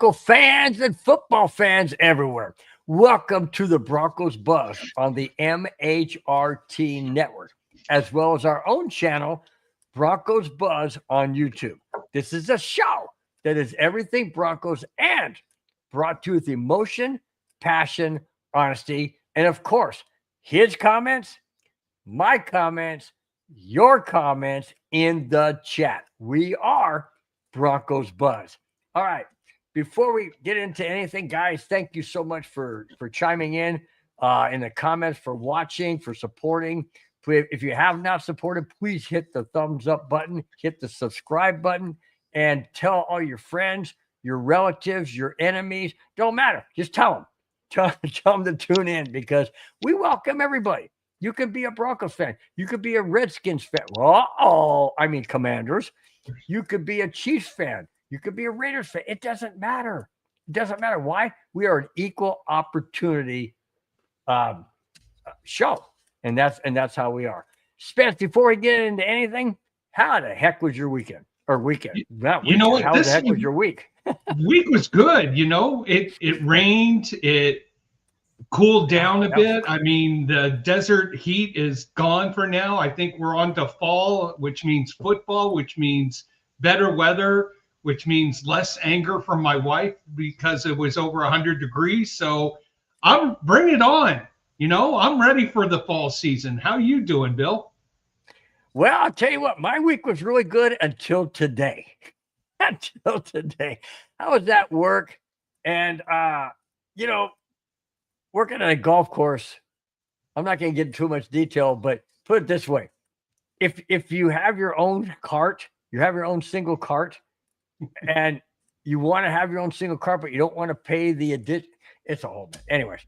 Bronco fans and football fans everywhere. Welcome to the Broncos Buzz on the MHRT network, as well as our own channel, Broncos Buzz on YouTube. This is a show that is everything Broncos and brought to you with emotion, passion, honesty, and of course, his comments, my comments, your comments in the chat. We are Broncos Buzz. All right. Before we get into anything, guys, thank you so much for chiming in the comments, for watching, for supporting. If you have not supported, please hit the thumbs up button, hit the subscribe button, and tell all your friends, your relatives, your enemies. Don't matter. Just tell them. Tell them to tune in because we welcome everybody. You could be a Broncos fan. You could be a Redskins fan. Commanders. You could be a Chiefs fan. You could be a Raiders fan. It doesn't matter. It doesn't matter. Why? We are an equal opportunity show, and that's how we are. Spence, before we get into anything, how the heck was your weekend or weekend? How the heck was your week? Week was good. It rained. It cooled down a bit. I mean, the desert heat is gone for now. I think we're on to fall, which means football, which means better weather, which means less anger from my wife because it was over 100 degrees. So I'm bring it on. I'm ready for the fall season. How you doing, Bill? Well, I'll tell you what, my week was really good until today. I was at work and, working at a golf course. I'm not going to get into too much detail, but put it this way. If you have your own cart, you have your own single cart, and you want to have your own single cart, but you don't want to pay the addition. It's a whole bit. Anyways,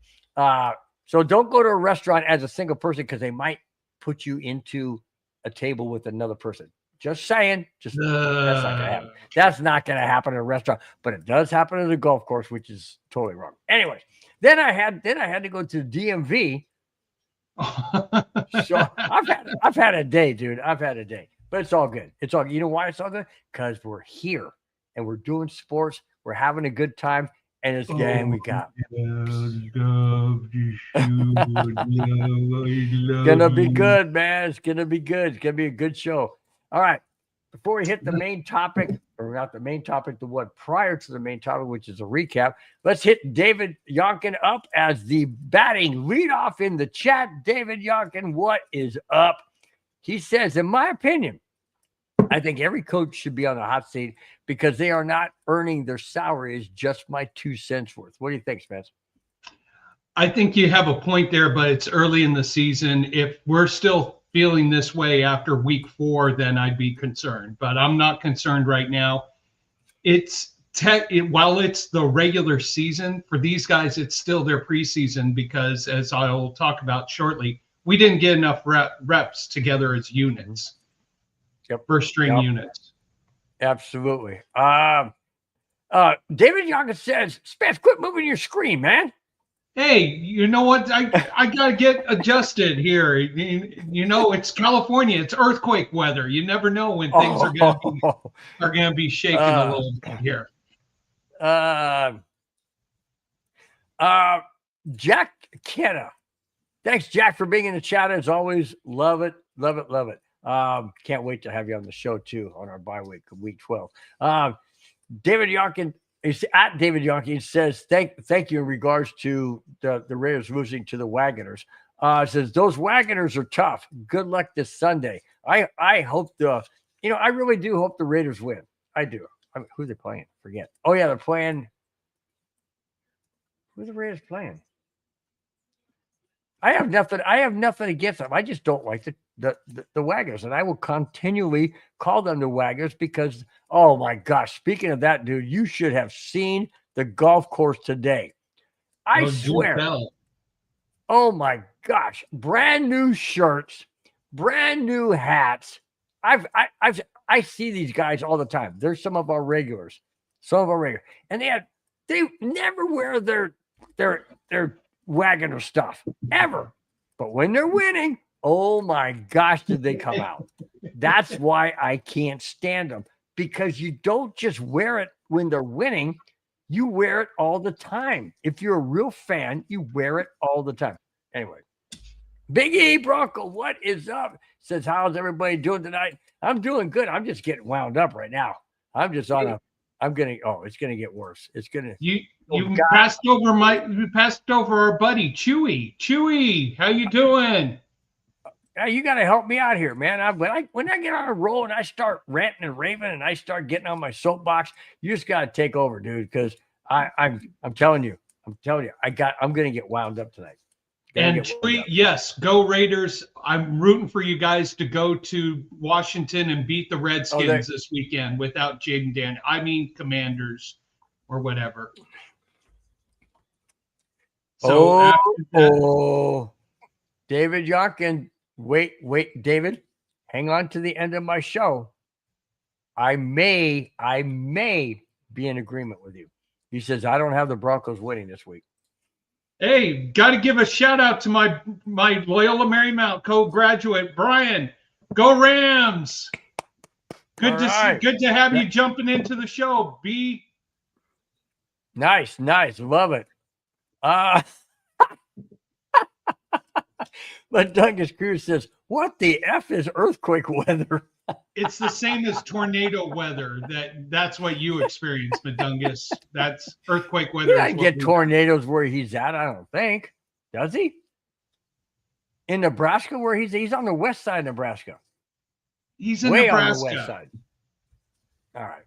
so don't go to a restaurant as a single person because they might put you into a table with another person. Just saying. That's not going to happen. That's not going to happen at a restaurant, but it does happen at a golf course, which is totally wrong. Anyways, then I had to go to the DMV. So I've had a day, dude. I've had a day, but it's all good. It's all. You know why it's all good? Because we're here and we're doing sports. We're having a good time, and it's game we got. Gonna be good, man. It's gonna be good. It's gonna be a good show. All right. Before we hit the main topic, or not the main topic, the one prior to the main topic, which is a recap, let's hit David Yonkin up as the batting leadoff in the chat. David Yonkin, what is up? He says, in my opinion, I think every coach should be on the hot seat because they are not earning their salaries. Just my 2 cents worth. What do you think, Spence? I think you have a point there, but it's early in the season. If we're still feeling this way after week 4, then I'd be concerned. But I'm not concerned right now. While it's the regular season, for these guys, it's still their preseason because, as I'll talk about shortly, we didn't get enough reps together as units. Yep. First string units. Absolutely. David Yonkin says, Spence, quit moving your screen, man. Hey, you know what? I got to get adjusted here. It's California. It's earthquake weather. You never know when things are going to be shaking a little bit here. Jack Kenna. Thanks, Jack, for being in the chat as always. Love it. Love it. Love it. Can't wait to have you on the show too on our bye week, week 12. David Yonkin is at David Yonkin says, thank you in regards to the Raiders losing to the Wagoners. Says those Wagoners are tough. Good luck this Sunday. I hope I really do hope the Raiders win. I do. Who are they playing? Forget. Oh yeah, they're playing. Who are the Raiders playing? I have nothing against them. I just don't like the Waggers, and I will continually call them the Waggers because, oh my gosh, speaking of that, dude, you should have seen the golf course today. I swear. Oh my gosh, brand new shirts, brand new hats. I see these guys all the time. They're some of our regulars, and they never wear their Wagoner stuff ever, but when they're winning, oh my gosh, did they come out? That's why I can't stand them, because you don't just wear it when they're winning. You wear it all the time. If you're a real fan, you wear it all the time. Anyway, Big E Bronco, what is up? Says, how's everybody doing tonight? I'm doing good. I'm just getting wound up right now. I'm just on a. It's gonna get worse. It's gonna. You passed over our buddy Chewy. Chewy, how you doing? You got to help me out here, man. When I get on a roll and I start ranting and raving and I start getting on my soapbox, you just got to take over, dude. Because I'm telling you, I'm gonna get wound up tonight. And Chewy, yes, go Raiders! I'm rooting for you guys to go to Washington and beat the Redskins this weekend without Jaden Daniels. I mean, Commanders or whatever. So David Yonkin. Wait, David, hang on to the end of my show. I may be in agreement with you. He says, I don't have the Broncos winning this week. Hey, got to give a shout out to my Loyola Marymount co-graduate, Brian. Go Rams. Good to have you jumping into the show, B. Nice. Love it. But Douglas Cruz says, what the F is earthquake weather? It's the same as tornado weather. That's what you experience, Madungus. That's earthquake weather. He doesn't get tornadoes where he's at, I don't think. Does he? In Nebraska, where he's on the west side of Nebraska. He's in way Nebraska. On the west side. All right.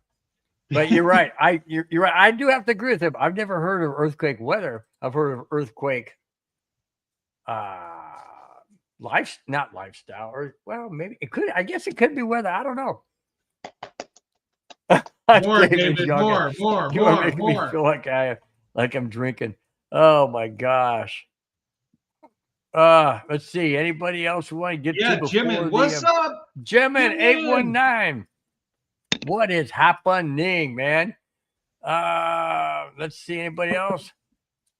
But you're right. You're right. I do have to agree with him. I've never heard of earthquake weather. I've heard of earthquake not lifestyle, or maybe it could. I guess it could be weather. I don't know. More, David. More. Me feel like I'm drinking. Oh my gosh. Let's see. Anybody else who want to get to before Jimin, what's up? Jimin 819. What is happening, man? Let's see. Anybody else?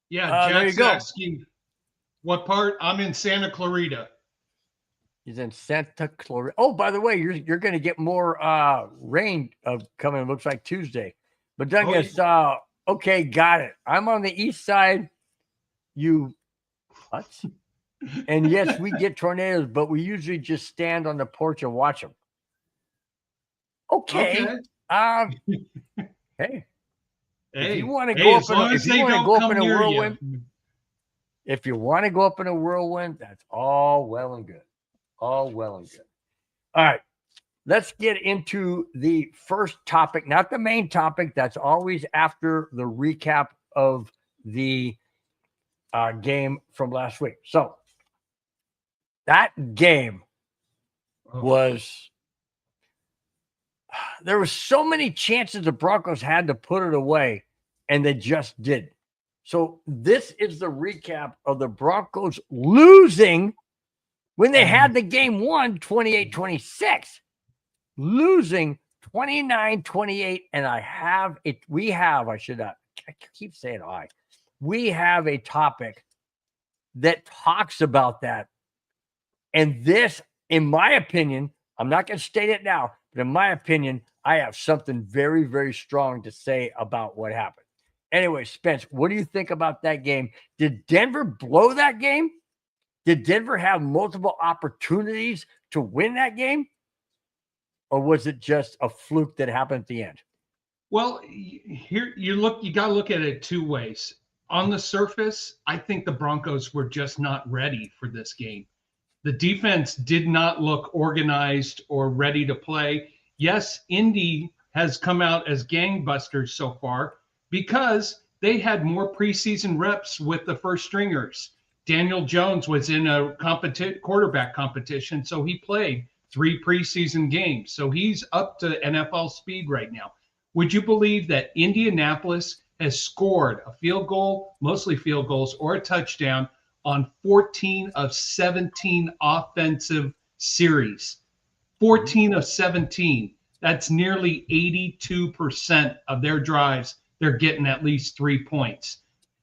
Yeah, Jack's asking what part. I'm in Santa Clarita. He's in Santa Clarita. Oh, by the way, you're going to get more rain coming. It looks like Tuesday. But Douglas, okay, got it. I'm on the east side. You what? And yes, we get tornadoes, but we usually just stand on the porch and watch them. Okay. Hey. If you want to go up in a whirlwind, if you want to go up in a whirlwind, that's all well and good. All well and good. All right. Let's get into the first topic, not the main topic. That's always after the recap of the game from last week. So that game was, there were so many chances the Broncos had to put it away, and they just didn't. So this is the recap of the Broncos losing when they had the game won 28-26, losing 29-28. And we have a topic that talks about that. And this, in my opinion, I'm not going to state it now, but in my opinion, I have something very, very strong to say about what happened. Anyway, Spence, what do you think about that game? Did Denver blow that game? Did Denver have multiple opportunities to win that game? Or was it just a fluke that happened at the end? Well, here you got to look at it two ways. On the surface, I think the Broncos were just not ready for this game. The defense did not look organized or ready to play. Yes, Indy has come out as gangbusters so far because they had more preseason reps with the first stringers. Daniel Jones was in a quarterback competition, so he played 3 preseason games. So he's up to NFL speed right now. Would you believe that Indianapolis has scored a field goal, mostly field goals, or a touchdown on 14 of 17 offensive series? 14 of 17. That's nearly 82% of their drives. They're getting at least 3 points.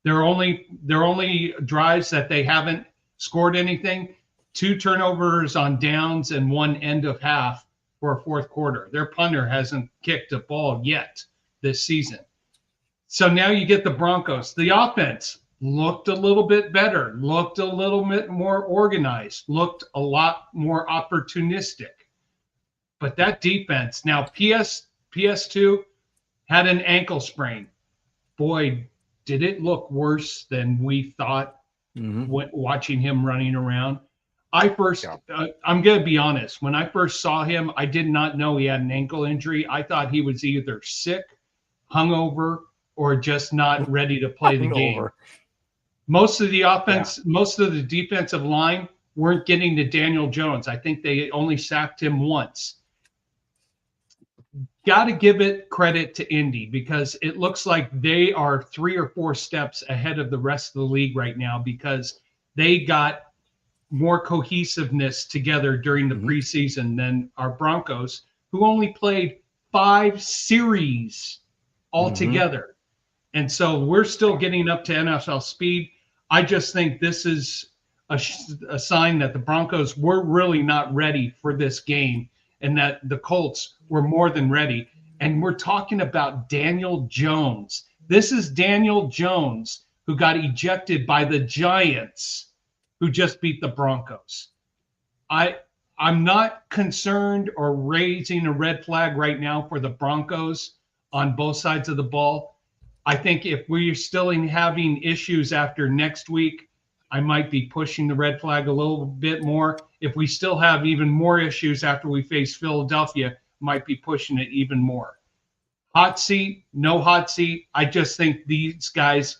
They're only drives that they haven't scored anything, 2 turnovers on downs and 1 end of half for a fourth quarter. Their punter hasn't kicked a ball yet this season. So now you get the Broncos. The offense looked a little bit better, looked a little bit more organized, looked a lot more opportunistic. But that defense, now PS2 had an ankle sprain. Boy, did it look worse than we thought watching him running around. I'm going to be honest. When I first saw him, I did not know he had an ankle injury. I thought he was either sick, hungover, or just not ready to play the game. Most of the offense, most of the defensive line weren't getting to Daniel Jones. I think they only sacked him once. Got to give it credit to Indy because it looks like they are 3 or 4 steps ahead of the rest of the league right now because they got more cohesiveness together during the preseason than our Broncos, who only played 5 series altogether. And so we're still getting up to NFL speed. I just think this is a sign that the Broncos were really not ready for this game and that the Colts were more than ready. And we're talking about Daniel Jones. This is Daniel Jones who got ejected by the Giants who just beat the Broncos. I'm not concerned or raising a red flag right now for the Broncos on both sides of the ball. I think if we're still having issues after next week, I might be pushing the red flag a little bit more. If we still have even more issues after we face Philadelphia, might be pushing it even more. Hot seat, no hot seat. I just think these guys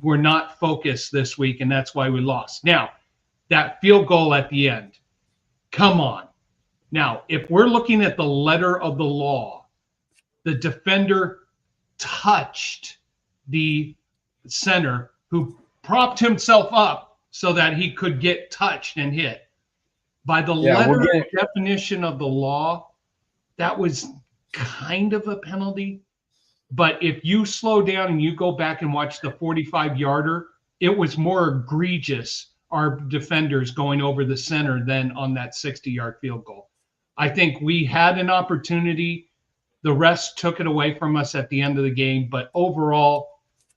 were not focused this week, and that's why we lost. Now, that field goal at the end, come on. Now, if we're looking at the letter of the law, the defender touched the center who propped himself up so that he could get touched and hit. By the letter definition of the law, that was kind of a penalty. But if you slow down and you go back and watch the 45-yarder, it was more egregious, our defenders going over the center than on that 60-yard field goal. I think we had an opportunity. The rest took it away from us at the end of the game. But overall,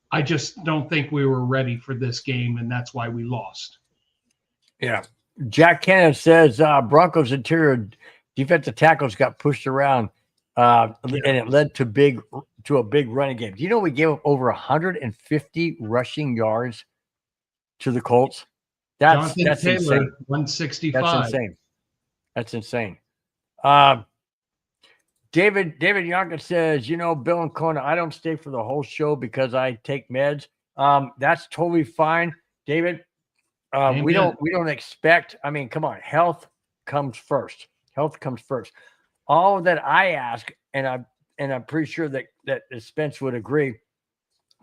I just don't think we were ready for this game, and that's why we lost. Yeah. Jack Cannon says Broncos interior defensive tackles got pushed around, and it led to a big running game. Do you know we gave up over 150 rushing yards to the Colts? That's Taylor, insane. 165. That's insane. David Yonka says, Bill and Kona, I don't stay for the whole show because I take meds. That's totally fine, David. We don't expect. I mean, come on, health comes first. Health comes first. All that I ask, and I'm pretty sure that Spence would agree.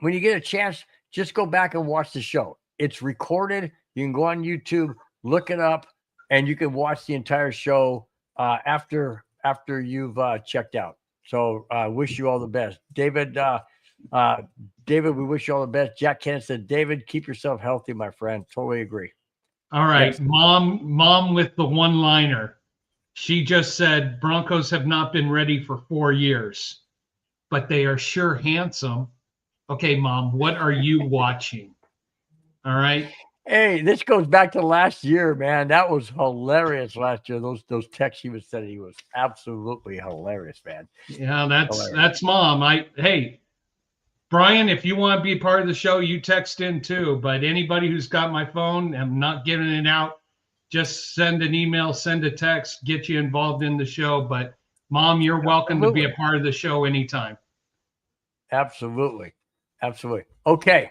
When you get a chance, just go back and watch the show. It's recorded. You can go on YouTube, look it up, and you can watch the entire show after you've checked out. So I wish you all the best. David, we wish you all the best. Jack Kenneth said, David, keep yourself healthy, my friend. Totally agree. All right. Yes. Mom with the one-liner. She just said, Broncos have not been ready for 4 years, but they are sure handsome. Okay, Mom, what are you watching? All right. Hey, this goes back to last year, man. That was hilarious last year. Those texts he was sending, he was absolutely hilarious, man. Yeah, that's Mom. Hey, Brian, if you want to be part of the show, you text in too. But anybody who's got my phone, I'm not giving it out. Just send an email, send a text, get you involved in the show. But Mom, you're welcome to be a part of the show anytime. Absolutely. Okay.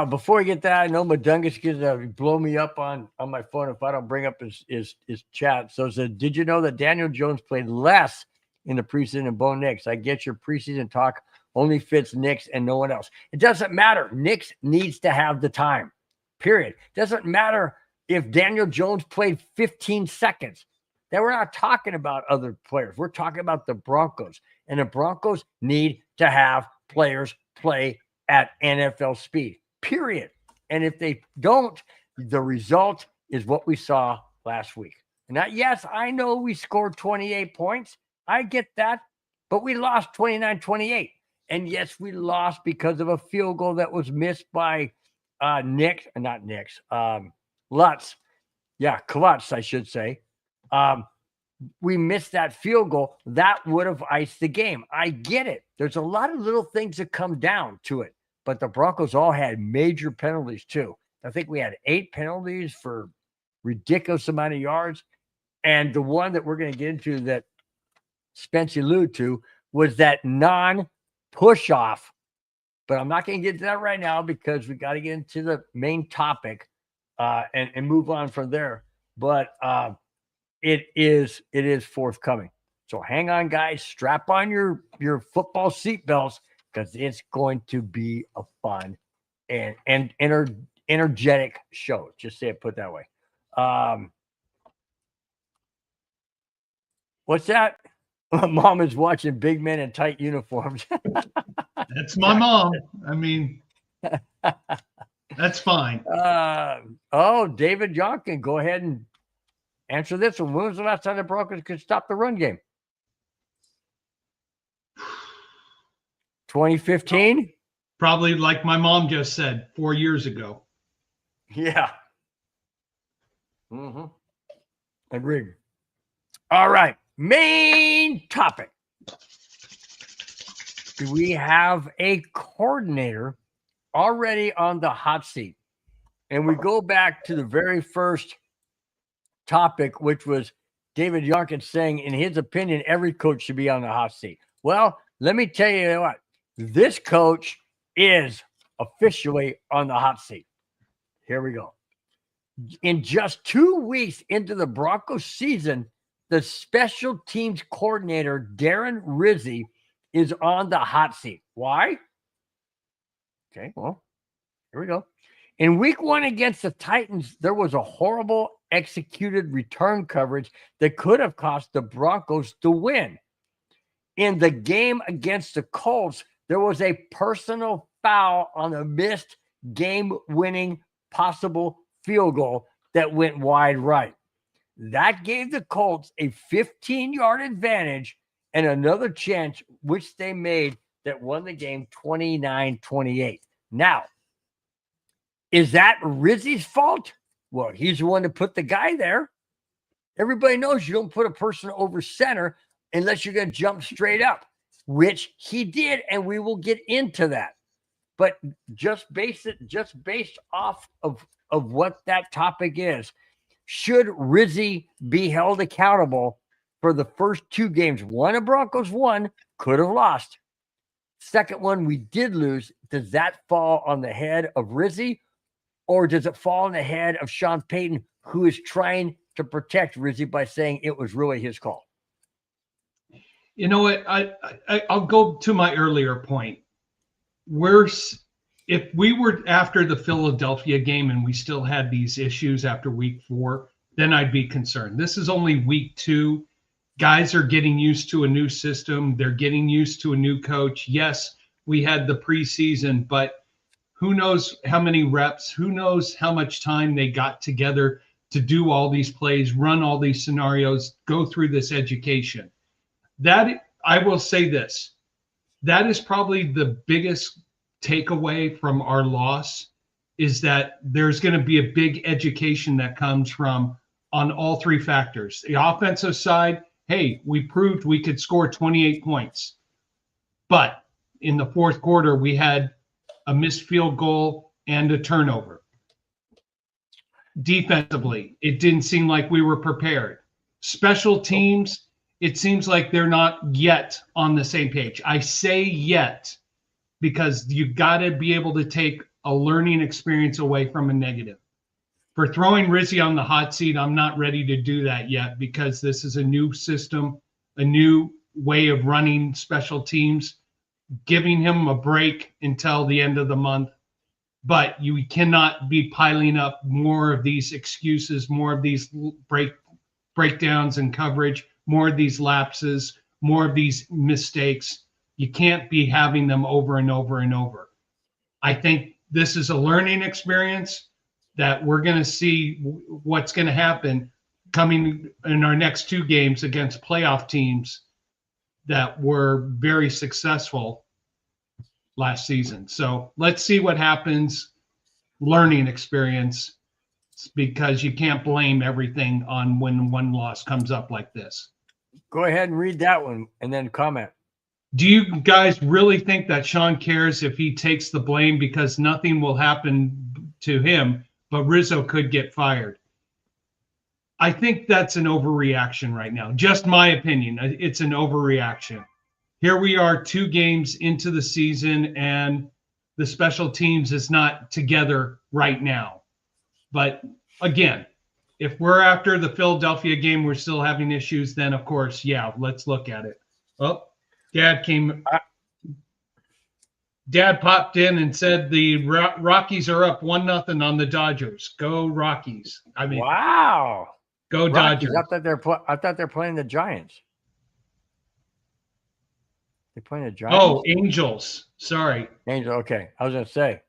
Before we get that, I know Madungus can blow me up on my phone if I don't bring up his chat. So it said, did you know that Daniel Jones played less in the preseason than Bo Nix? I get your preseason talk only fits Nix and no one else. It doesn't matter. Nix needs to have the time, period. Doesn't matter if Daniel Jones played 15 seconds. Then we're not talking about other players. We're talking about the Broncos. And the Broncos need to have players play at NFL speed, period. And if they don't, the result is what we saw last week. And yes, I know we scored 28 points. I get that. But we lost 29-28. And yes, we lost because of a field goal that was missed by Lutz. Yeah, Klutz, I should say. We missed that field goal. That would have iced the game. I get it. There's a lot of little things that come down to it, but the Broncos all had major penalties too. I think we had 8 penalties for ridiculous amount of yards. And the one that we're going to get into that Spence alluded to was that non-push off. But I'm not going to get to that right now because we got to get into the main topic and move on from there. But it is forthcoming. So hang on, guys. Strap on your football seatbelts because it's going to be a fun and energetic show. Just say it put that way. What's that? My mom is watching big men in tight uniforms. That's my mom. I mean, that's fine. David Yonkin, go ahead and answer this one. When was the last time the Broncos could stop the run game? 2015? Probably like my mom just said, 4 years ago. Yeah. Mm-hmm. Agreed. All right. Main topic. Do we have a coordinator already on the hot seat? And we go back to the very first topic, which was David Yonkin saying, in his opinion, every coach should be on the hot seat. Well, let me tell you what. This coach is officially on the hot seat. Here we go. In just 2 weeks into the Broncos season, the special teams coordinator, Darren Rizzi, is on the hot seat. Why? Okay, well, here we go. In week 1 against the Titans, there was a horrible executed return coverage that could have cost the Broncos the win. In the game against the Colts, there was a personal foul on a missed game-winning possible field goal that went wide right. That gave the Colts a 15-yard advantage and another chance, which they made, that won the game 29-28. Now, is that Rizzi's fault? Well, he's the one to put the guy there. Everybody knows you don't put a person over center unless you're going to jump straight up, which he did, and we will get into that. But just based off of what that topic is, should Rizzi be held accountable for the first 2 games? One, the Broncos won, could have lost. Second one, we did lose. Does that fall on the head of Rizzi, or does it fall on the head of Sean Payton, who is trying to protect Rizzi by saying it was really his call? You know what? I'll go to my earlier point. If we were after the Philadelphia game and we still had these issues after week 4, then I'd be concerned. This is only week 2. Guys are getting used to a new system. They're getting used to a new coach. Yes, we had the preseason, but who knows how many reps, who knows how much time they got together to do all these plays, run all these scenarios, go through this education. That, I will say this, that is probably the biggest takeaway from our loss, is that there's going to be a big education that comes from on all 3 factors. The offensive side, hey, we proved we could score 28 points. But in the 4th quarter, we had a missed field goal and a turnover. Defensively, it didn't seem like we were prepared. Special teams, it seems like they're not yet on the same page. I say yet because you've got to be able to take a learning experience away from a negative. For throwing Rizzi on the hot seat, I'm not ready to do that yet because this is a new system, a new way of running special teams, giving him a break until the end of the month. But you cannot be piling up more of these excuses, more of these breakdowns in coverage, more of these lapses, more of these mistakes. You can't be having them over and over and over. I think this is a learning experience that we're going to see what's going to happen coming in our next 2 games against playoff teams that were very successful. last season. So let's see what happens. Learning experience, because you can't blame everything on when one loss comes up like this. Go ahead and read that one and then comment. Do you guys really think that Sean cares if he takes the blame, because nothing will happen to him, but Rizzo could get fired? I think that's an overreaction right now. Just my opinion. It's an overreaction. Here we are 2 games into the season, and the special teams is not together right now. But again, if we're after the Philadelphia game, we're still having issues, then of course, yeah, let's look at it. Oh, Dad popped in and said the Rockies are up 1-0 on the Dodgers. Go Rockies. I mean, wow. Go Rockies. Dodgers. I thought they're playing the Giants. They're playing the Giants. Oh, Angels. Sorry. Angel. Okay. I was going to say.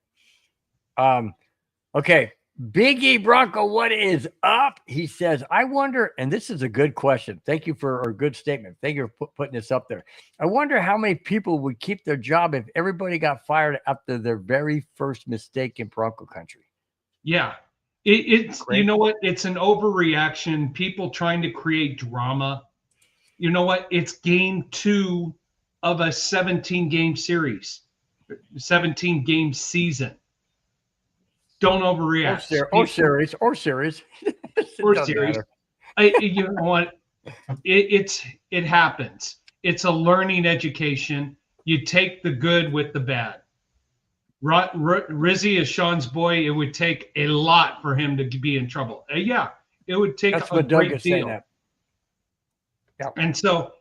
Okay. Big E Bronco, what is up? He says, I wonder, and this is a good question. Thank you for a good statement. Thank you for putting this up there. I wonder how many people would keep their job if everybody got fired after their very first mistake in Bronco country. Yeah. It's you know what? It's an overreaction. People trying to create drama. You know what? It's game 2 of a 17-game series, 17-game season. Don't overreact. Or series. You know what? It happens. It's a learning education. You take the good with the bad. Rizzi is Sean's boy. It would take a lot for him to be in trouble. Yeah, it would take a great deal. Yeah. And so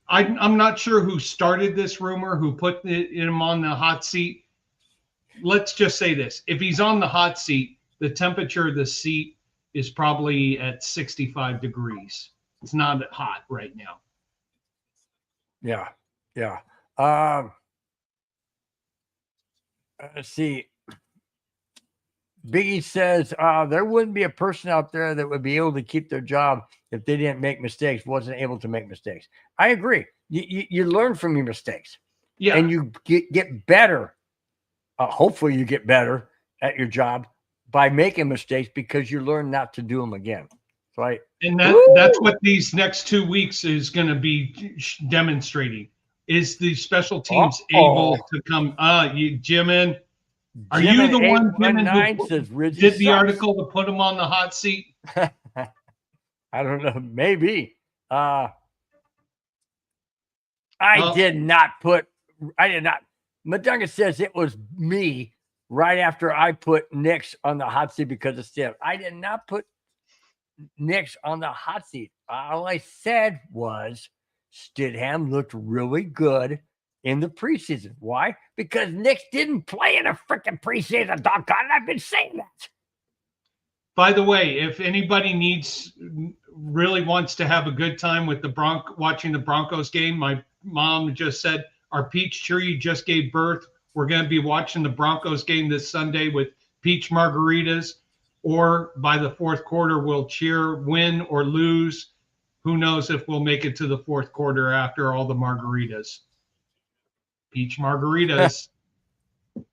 I'm not sure who started this rumor, who put him on the hot seat. Let's just say this. If he's on the hot seat, the temperature of the seat is probably at 65 degrees. It's not hot right now. Yeah. Let's see. Biggie says there wouldn't be a person out there that would be able to keep their job if they didn't make mistakes, wasn't able to make mistakes. I agree. You learn from your mistakes. Yeah. And you get better. Hopefully you get better at your job by making mistakes because you learn not to do them again. Right. And that's what these next 2 weeks is going to be demonstrating. Is the special teams able to come? Jimin, are you the one, Jimin, who did the article to put him on the hot seat? I don't know. Maybe. I did not. Madunga says it was me right after I put Nix on the hot seat because of Stidham. I did not put Nix on the hot seat. All I said was Stidham looked really good in the preseason. Why? Because Nix didn't play in a freaking preseason, doggone. I've been saying that. By the way, if anybody really wants to have a good time with watching the Broncos game, my mom just said our peach tree just gave birth. We're going to be watching the Broncos game this Sunday with peach margaritas, or by the fourth quarter, we'll cheer, win or lose. Who knows if we'll make it to the fourth quarter after all the margaritas. Peach margaritas.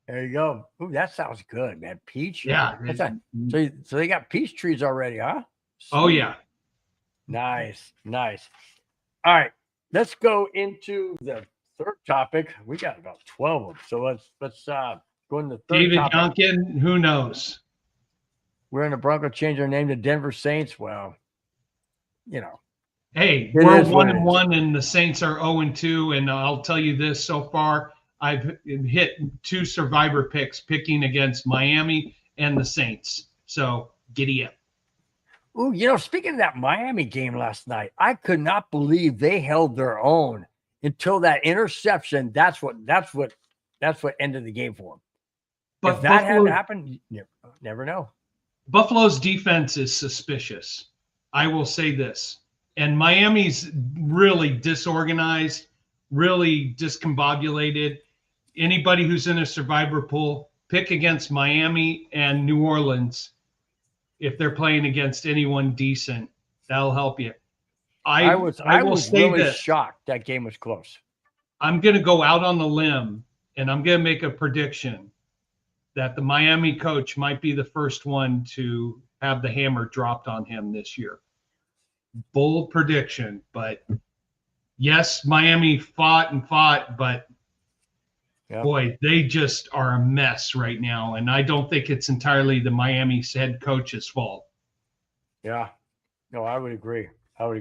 There you go. Ooh, that sounds good, man. Peach. Yeah. So they got peach trees already, huh? Sweet. Oh, yeah. Nice. All right. Let's go into the third topic. We got about 12 of them. So let's go into the third David topic. Duncan, who knows? We're in the Broncos change their name to Denver Saints. Well, Hey, we're 1-1 and the Saints are 0-2. And I'll tell you this, so far, I've hit 2 survivor picks picking against Miami and the Saints. So giddy up. Ooh, speaking of that Miami game last night, I could not believe they held their own until that interception. That's what ended the game for them. But if that hadn't happened, you never know. Buffalo's defense is suspicious. I will say this. And Miami's really disorganized, really discombobulated. Anybody who's in a survivor pool, pick against Miami and New Orleans if they're playing against anyone decent. That'll help you. I was really shocked that game was close. I'm going to go out on the limb and I'm going to make a prediction that the Miami coach might be the first one to have the hammer dropped on him this year. Bold prediction, but yes, Miami fought, but boy, they just are a mess right now, and I don't think it's entirely the Miami head coach's fault. Yeah, no, I would agree. All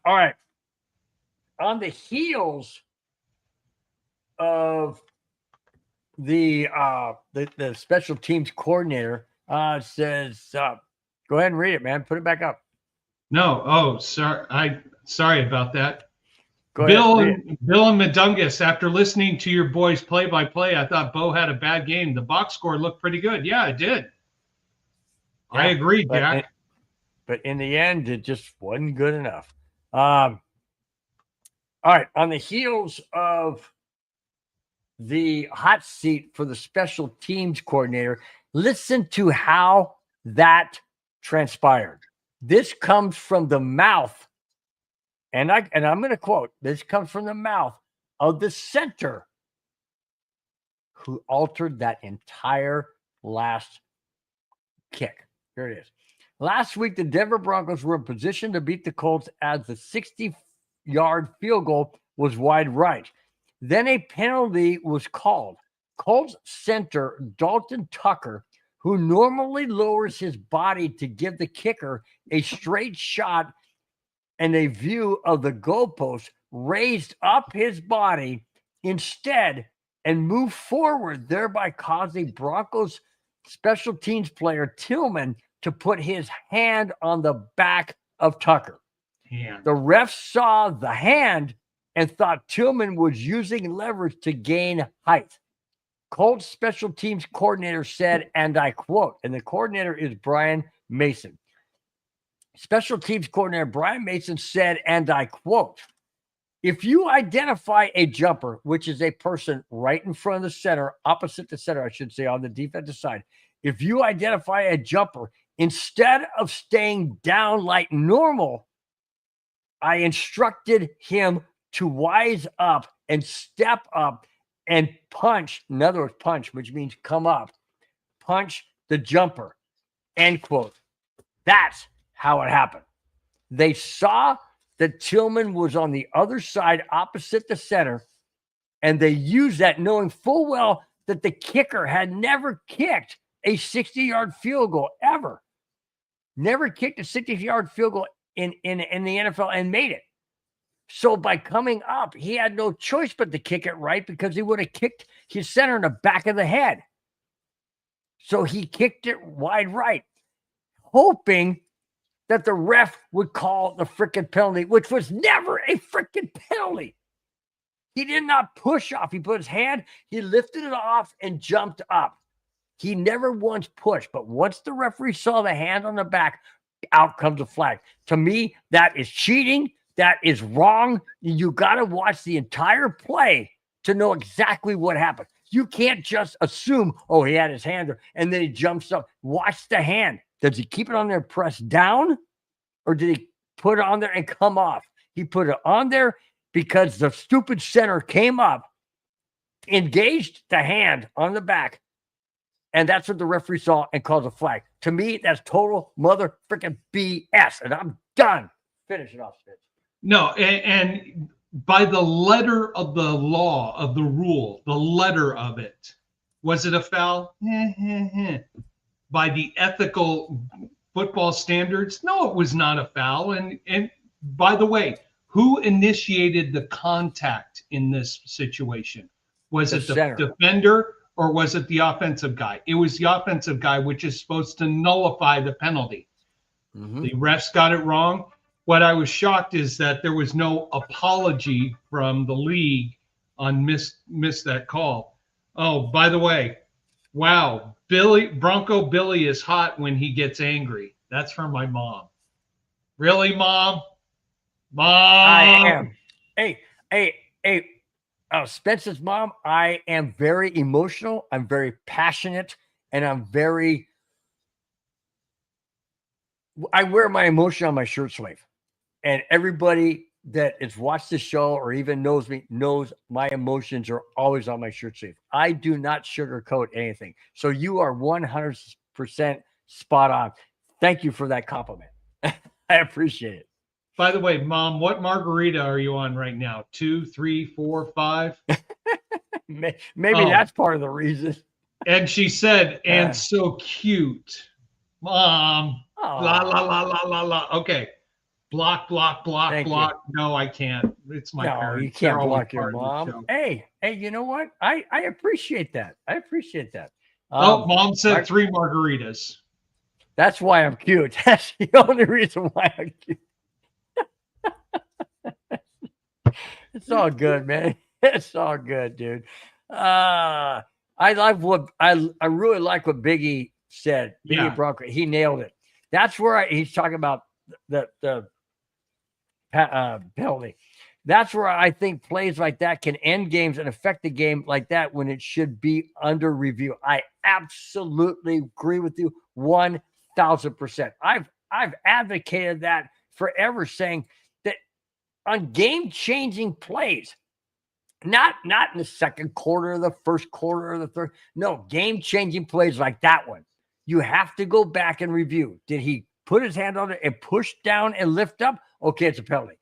right, on the heels of the special teams coordinator says, go ahead and read it, man. Put it back up. No, oh, sorry about that. Go Bill ahead, and Madungus, after listening to your boys play-by-play, I thought Bo had a bad game. The box score looked pretty good. Yeah, it did. Yeah, I agree, Jack. But in the end, it just wasn't good enough. All right, on the heels of the hot seat for the special teams coordinator, listen to how that transpired. This comes from the mouth, and I'm going to quote, this comes from the mouth of the center who altered that entire last kick. Here it is. Last week, the Denver Broncos were in position to beat the Colts as the 60-yard field goal was wide right. Then a penalty was called. Colts center Dalton Tucker, who normally lowers his body to give the kicker a straight shot and a view of the goalpost, raised up his body instead and moved forward, thereby causing Broncos special teams player Tillman to put his hand on the back of Tucker. The ref saw the hand and thought Tillman was using leverage to gain height. Colts special teams coordinator said, and I quote, and the coordinator is Brian Mason. Special teams coordinator Brian Mason said, and I quote, if you identify a jumper, which is a person right in front of the center, opposite the center, I should say, on the defensive side, if you identify a jumper, instead of staying down like normal, I instructed him to wise up and step up and punch, in other words, punch, which means come up, punch the jumper, end quote. That's how it happened. They saw that Tillman was on the other side opposite the center, and they used that knowing full well that the kicker had never kicked a 60-yard field goal ever. Never kicked a 60-yard field goal in the NFL and made it. So by coming up, he had no choice but to kick it right because he would have kicked his center in the back of the head. So he kicked it wide right, hoping that the ref would call the freaking penalty, which was never a freaking penalty. He did not push off. He put his hand, he lifted it off and jumped up. He never once pushed, but once the referee saw the hand on the back, out comes a flag. To me, that is cheating. That is wrong. You got to watch the entire play to know exactly what happened. You can't just assume, oh, he had his hand there, and then he jumps up. Watch the hand. Does he keep it on there pressed down, or did he put it on there and come off? He put it on there because the stupid center came up, engaged the hand on the back, and that's what the referee saw and called a flag. To me, that's total mother freaking BS, and I'm done. Finish it off, Spitz. No, and by the letter of the law, of the rule, the letter of it, was it a foul? By the ethical football standards, no, it was not a foul. And by the way, who initiated the contact in this situation? Was it the defender or was it the offensive guy? It was the offensive guy, which is supposed to nullify the penalty. Mm-hmm. The refs got it wrong. What I was shocked is that there was no apology from the league on miss that call. Oh, by the way, wow, Bronco Billy is hot when he gets angry. That's from my mom. Really, Mom? Mom? I am. Hey, Spencer's mom, I am very emotional. I'm very passionate, and I wear my emotion on my shirt sleeve. And everybody that has watched the show or even knows me knows my emotions are always on my shirt sleeve. I do not sugarcoat anything. So you are 100% spot on. Thank you for that compliment. I appreciate it. By the way, Mom, what margarita are you on right now? 2, 3, 4, 5? Maybe that's part of the reason. And she said, and so cute. Mom. La, la, la, la, la, la. Okay. Block, block, block, Thank block. You. No, I can't. It's my parents. You can't block your mom. Hey, you know what? I appreciate that. I appreciate that. Mom said 3 margaritas. That's why I'm cute. That's the only reason why I'm cute. It's all good, man. It's all good, dude. I like what I really like what Biggie said. Biggie Bronco, he nailed it. That's where he's talking about the penalty. That's where I think plays like that can end games and affect the game like that when it should be under review. I absolutely agree with you 1,000%. I've advocated that forever, saying that on game-changing plays, not in the second quarter, the first quarter, or the third. No, game-changing plays like that one. You have to go back and review. Did he put his hand on it and push down and lift up? Okay, it's a penalty.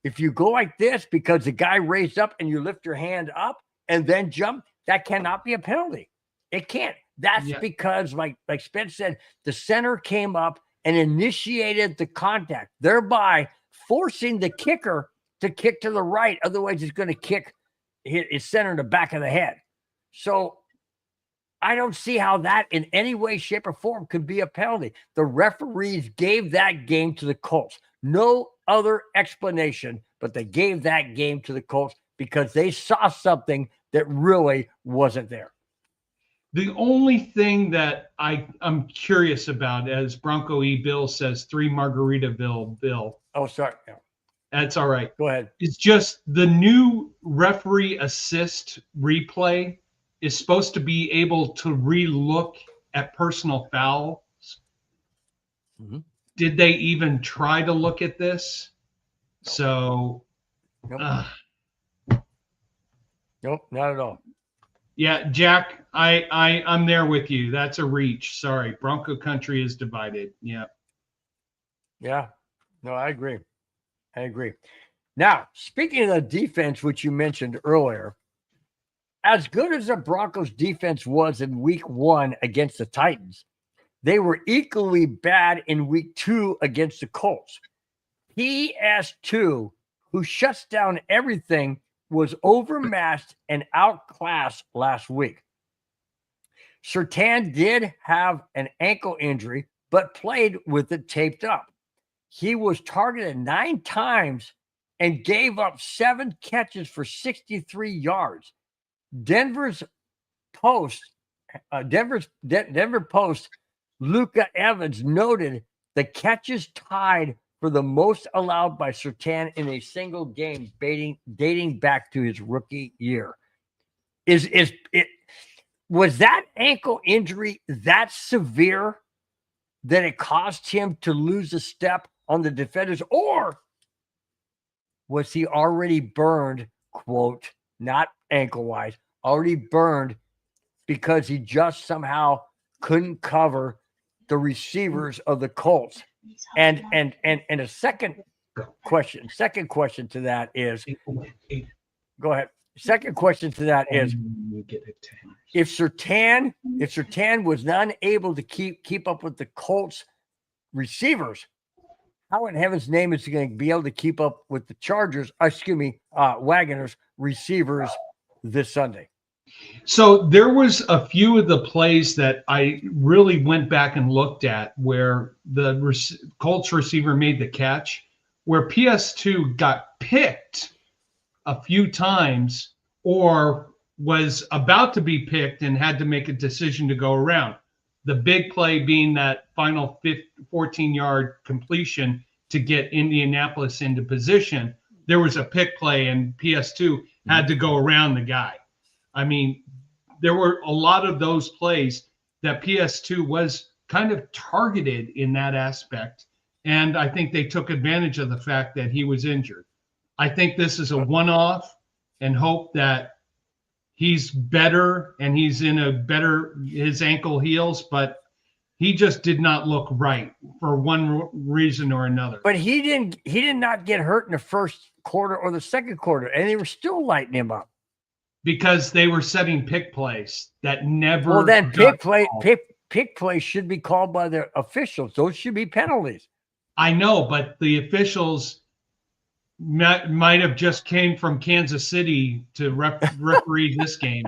If you go like this because the guy raised up and you lift your hand up and then jump, that cannot be a penalty. It can't. That's because, like Spence said, the center came up and initiated the contact, thereby forcing the kicker to kick to the right. Otherwise, he's going to kick his center in the back of the head. So I don't see how that in any way, shape, or form could be a penalty. The referees gave that game to the Colts. No other explanation, but they gave that game to the Colts because they saw something that really wasn't there. The only thing that I'm curious about, as Bronco E. Bill says, 3 Margaritaville Bill. Oh, sorry. Yeah. That's all right. Go ahead. It's just the new referee assist replay is supposed to be able to re-look at personal fouls. Mm-hmm. Did they even try to look at this? So, nope, not at all. Yeah, Jack, I'm there with you. That's a reach. Sorry, Bronco country is divided. Yeah. Yeah. No, I agree. Now, speaking of the defense, which you mentioned earlier, as good as the Broncos defense was in week 1 against the Titans, they were equally bad in week 2 against the Colts. PS2, who shuts down everything, was overmatched and outclassed last week. Surtain did have an ankle injury, but played with it taped up. He was targeted 9 times and gave up 7 catches for 63 yards. Denver Post, Luca Evans noted the catches tied for the most allowed by Surtain in a single game, dating back to his rookie year. Was that ankle injury that severe that it caused him to lose a step on the defenders, or was he already burned, quote, not ankle-wise, already burned because he just somehow couldn't cover the receivers of the Colts? And a second question to that is, go ahead. Second question to that is, if Surtain was not able to keep up with the Colts receivers, how in heaven's name is he going to be able to keep up with the Wagoner's receivers this Sunday? So there was a few of the plays that I really went back and looked at where the Colts receiver made the catch, where PS2 got picked a few times or was about to be picked and had to make a decision to go around. The big play being that final 14-yard completion to get Indianapolis into position. There was a pick play and PS2 had to go around the guy. I mean, there were a lot of those plays that PS2 was kind of targeted in that aspect. And I think they took advantage of the fact that he was injured. I think this is a one-off and hope that he's better and he's in a better, his ankle heals, but he just did not look right for one reason or another. But he did not get hurt in the first quarter or the second quarter, and they were still lighting him up. Because they were setting pick plays that never. Well, then pick play should be called by the officials. Those should be penalties. I know, but the officials might have just came from Kansas City to referee this game.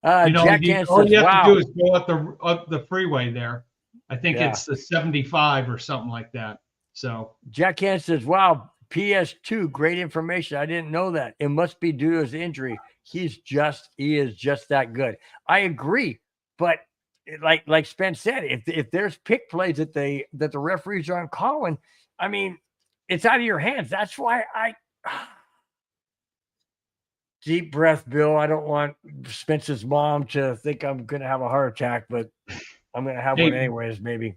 Jack all you have to do is go up the freeway there. I think it's the 75 or something like that. So Jack Hansen says, "Wow, PS2, great information. I didn't know that. It must be due to his injury. He is just that good." I agree, but like Spence said, if there's pick plays that the referees aren't calling, I mean, it's out of your hands. That's why deep breath, Bill. I don't want Spence's mom to think I'm going to have a heart attack, but I'm going to have one anyways, maybe.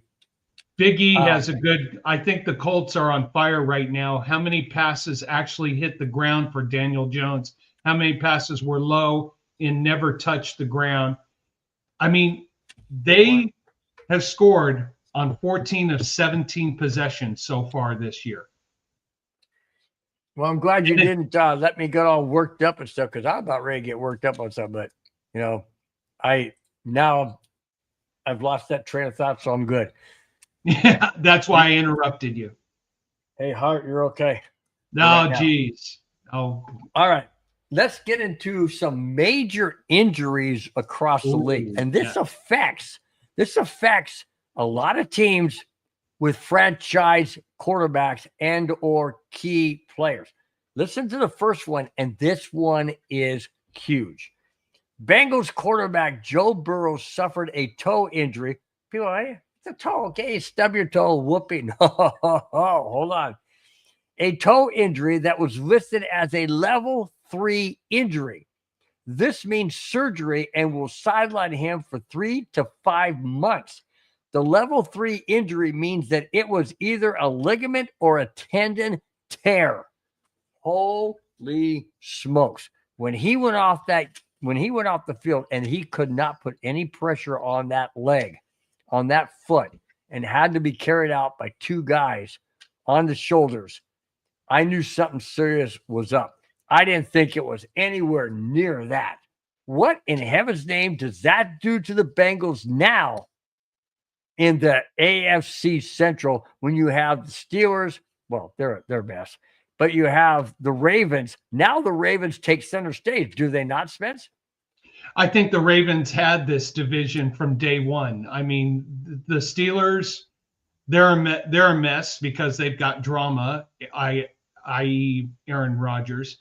Big E has a good, I think the Colts are on fire right now. How many passes actually hit the ground for Daniel Jones? How many passes were low and never touched the ground? I mean, they have scored on 14 of 17 possessions so far this year. Well, I'm glad you didn't let me get all worked up and stuff, because I'm about ready to get worked up on something. But, I've lost that train of thought, so I'm good. Yeah, that's why I interrupted you. Hey, Hart, you're okay. No, geez. Oh, all right. Let's get into some major injuries across the league. And this affects a lot of teams with franchise quarterbacks and or key players. Listen to the first one, and this one is huge. Bengals quarterback Joe Burrow suffered a toe injury. People are like, it's a toe, okay? Stub your toe, whooping. Hold on. A toe injury that was listed as a level 3 injury. This means surgery and will sideline him for 3 to 5 months. The level 3 injury means that it was either a ligament or a tendon tear. Holy smokes. When he went off the field and he could not put any pressure on that leg, on that foot, and had to be carried out by 2 guys on the shoulders, I knew something serious was up. I didn't think it was anywhere near that. What in heaven's name does that do to the Bengals now in the AFC Central when you have the Steelers? Well, they're best. But you have the Ravens. Now the Ravens take center stage. Do they not, Spence? I think the Ravens had this division from day one. I mean, the Steelers, they're a mess because they've got drama, i.e. Aaron Rodgers.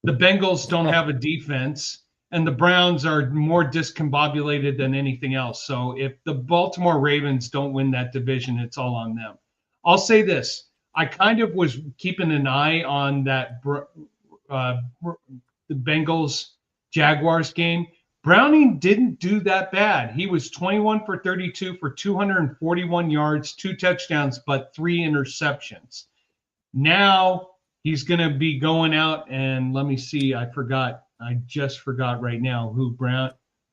The Bengals don't have a defense, and the Browns are more discombobulated than anything else. So if the Baltimore Ravens don't win that division, it's all on them. I'll say this. I kind of was keeping an eye on that the Bengals-Jaguars game. Browning didn't do that bad. He was 21 for 32 for 241 yards, 2 touchdowns, but 3 interceptions. Now he's going to be going out, and let me see. I just forgot right now who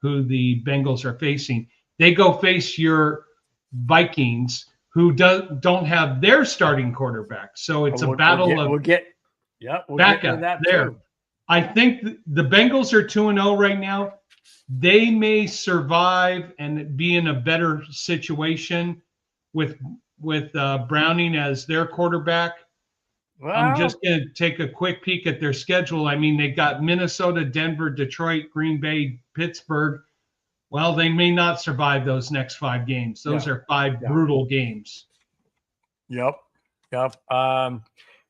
the Bengals are facing. They go face your Vikings, who don't have their starting quarterback. So it's a battle of backup there. Too. I think the Bengals are 2-0 right now. They may survive and be in a better situation with Browning as their quarterback. Well, I'm just going to take a quick peek at their schedule. I mean, they got Minnesota, Denver, Detroit, Green Bay, Pittsburgh. Well, they may not survive those next 5 games. Those are 5 brutal games. Yep.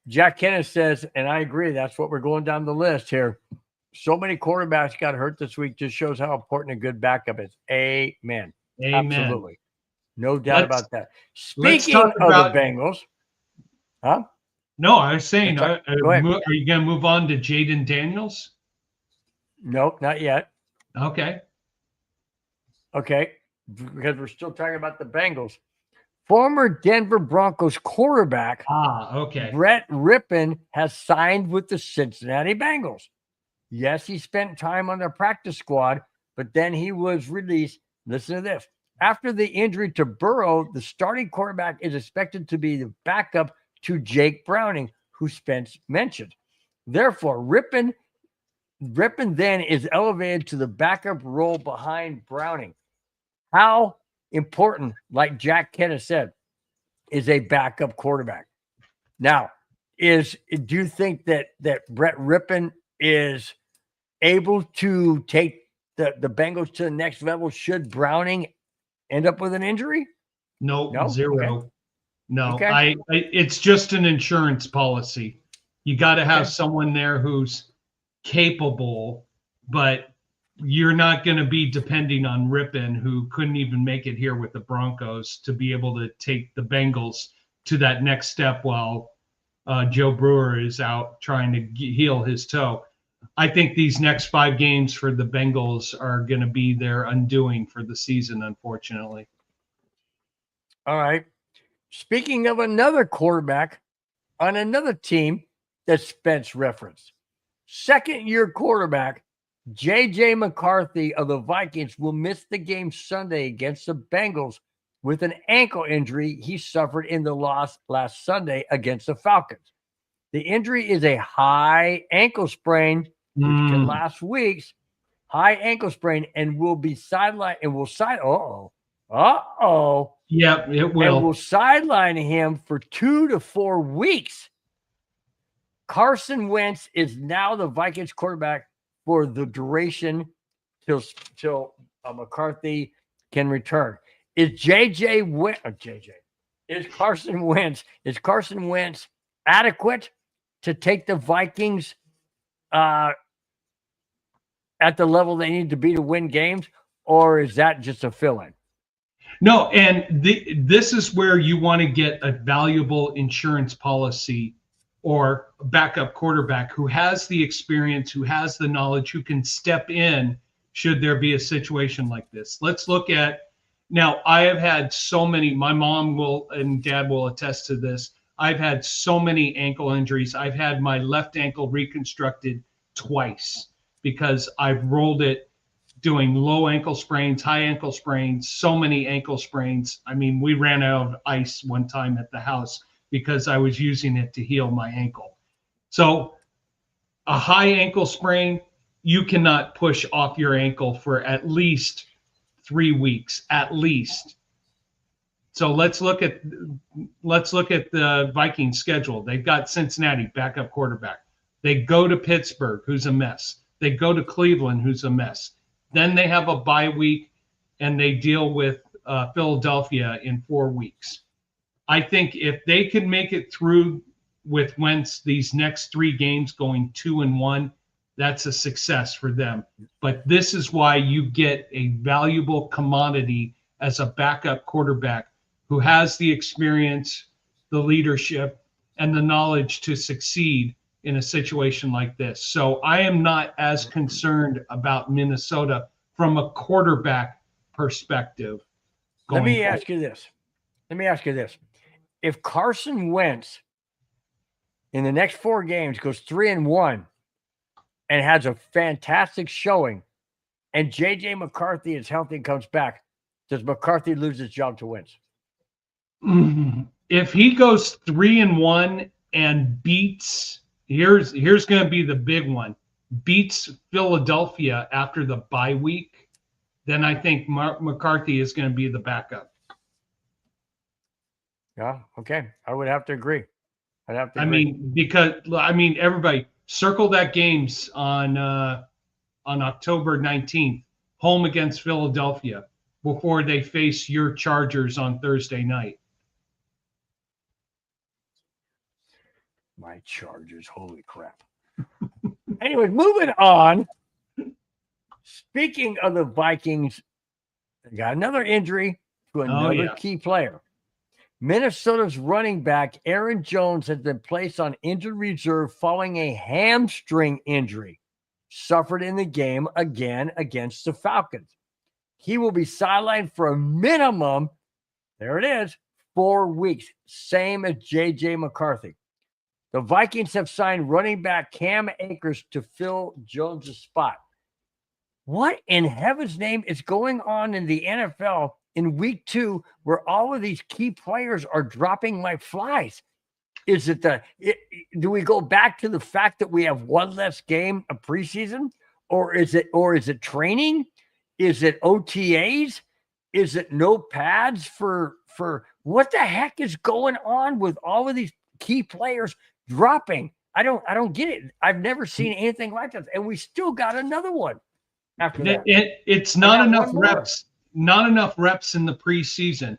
Jack Kenneth says, and I agree, that's what we're going down the list here. So many quarterbacks got hurt this week. Just shows how important a good backup is. Amen. Absolutely. No doubt about that. Speaking of the Bengals. Huh? No, I was saying, are you going to move on to Jaden Daniels? Nope, not yet. Okay. Because we're still talking about the Bengals. Former Denver Broncos quarterback Okay. Brett Rippon has signed with the Cincinnati Bengals. Yes, he spent time on their practice squad, but then he was released. Listen to this. After the injury to Burrow, the starting quarterback is expected to be the backup to Jake Browning, who Spence mentioned. Therefore, Rippon then is elevated to the backup role behind Browning. How important, like Jack Kenneth said, is a backup quarterback? Now, do you think that Brett Rippon is able to take the Bengals to the next level should Browning end up with an injury? No, zero. Okay. No, Okay. it's just an insurance policy. You got to have someone there who's capable, but you're not going to be depending on Rippon, who couldn't even make it here with the Broncos, to be able to take the Bengals to that next step while Joe Brewer is out trying to heal his toe. I think these next 5 games for the Bengals are going to be their undoing for the season, unfortunately. All right. Speaking of another quarterback on another team that Spence referenced, second-year quarterback J.J. McCarthy of the Vikings will miss the game Sunday against the Bengals with an ankle injury he suffered in the loss last Sunday against the Falcons. The injury is a high ankle sprain, which can last weeks. High ankle sprain, and will be sidelined and will Yep, it will. And will sideline him for 2 to 4 weeks. Carson Wentz is now the Vikings quarterback for the duration till McCarthy can return. Is Carson Wentz adequate to take the Vikings at the level they need to be to win games, or is that just a fill-in? No, and this is where you want to get a valuable insurance policy or backup quarterback who has the experience, who has the knowledge, who can step in should there be a situation like this. Let's look at, now I have had so many, my mom will and dad will attest to this. I've had so many ankle injuries. I've had my left ankle reconstructed twice because I've rolled it doing low ankle sprains, high ankle sprains, so many ankle sprains. I mean, we ran out of ice one time at the house because I was using it to heal my ankle. So a high ankle sprain, you cannot push off your ankle for at least 3 weeks, at least. So let's look at the Vikings schedule. They've got Cincinnati, backup quarterback. They go to Pittsburgh, who's a mess. They go to Cleveland, who's a mess. Then they have a bye week, and they deal with Philadelphia in 4 weeks. I think if they can make it through with Wentz these next 3 games going 2-1, that's a success for them. But this is why you get a valuable commodity as a backup quarterback who has the experience, the leadership, and the knowledge to succeed in a situation like this. So I am not as concerned about Minnesota from a quarterback perspective. Let me ask you this. If Carson Wentz in the next 4 games goes 3-1 and has a fantastic showing, and J.J. McCarthy is healthy and comes back, does McCarthy lose his job to Wentz? If he goes 3-1 and beats, here's going to be the big one, beats Philadelphia after the bye week, then I think McCarthy is going to be the backup. Yeah, okay. I would have to agree. Everybody circle that games on October 19th, home against Philadelphia, before they face your Chargers on Thursday night. My Chargers, holy crap. Anyway, moving on. Speaking of the Vikings, they got another injury to another key player. Minnesota's running back Aaron Jones has been placed on injured reserve following a hamstring injury suffered in the game again against the Falcons. He will be sidelined for a minimum, there it is, 4 weeks, same as J.J. McCarthy. The Vikings have signed running back Cam Akers to fill Jones' spot. What in heaven's name is going on in the NFL in week 2 where all of these key players are dropping like flies? Is it do we go back to the fact that we have one less game of preseason, or is it training? Is it OTAs? Is it no pads for what the heck is going on with all of these key players dropping? I don't get it. I've never seen anything like this, and we still got another one after that. It's not enough reps. Not enough reps in the preseason.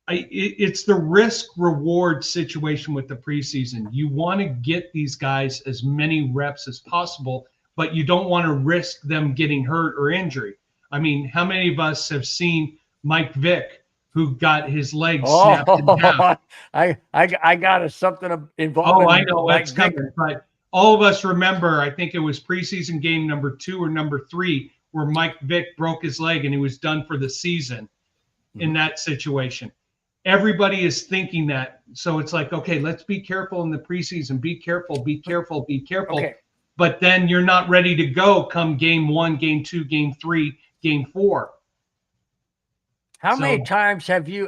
It's the risk reward situation with the preseason. You want to get these guys as many reps as possible, but you don't want to risk them getting hurt or injury. I mean, how many of us have seen Mike Vick, who got his leg snapped in half? I got something involved. Oh, I know what's coming. But all of us remember, I think it was preseason game number 2 or number 3, where Mike Vick broke his leg and he was done for the season in that situation. Everybody is thinking that. So it's like, okay, let's be careful in the preseason. Be careful, be careful, be careful. Okay. But then you're not ready to go come game 1, game 2, game 3, game 4. How many times have you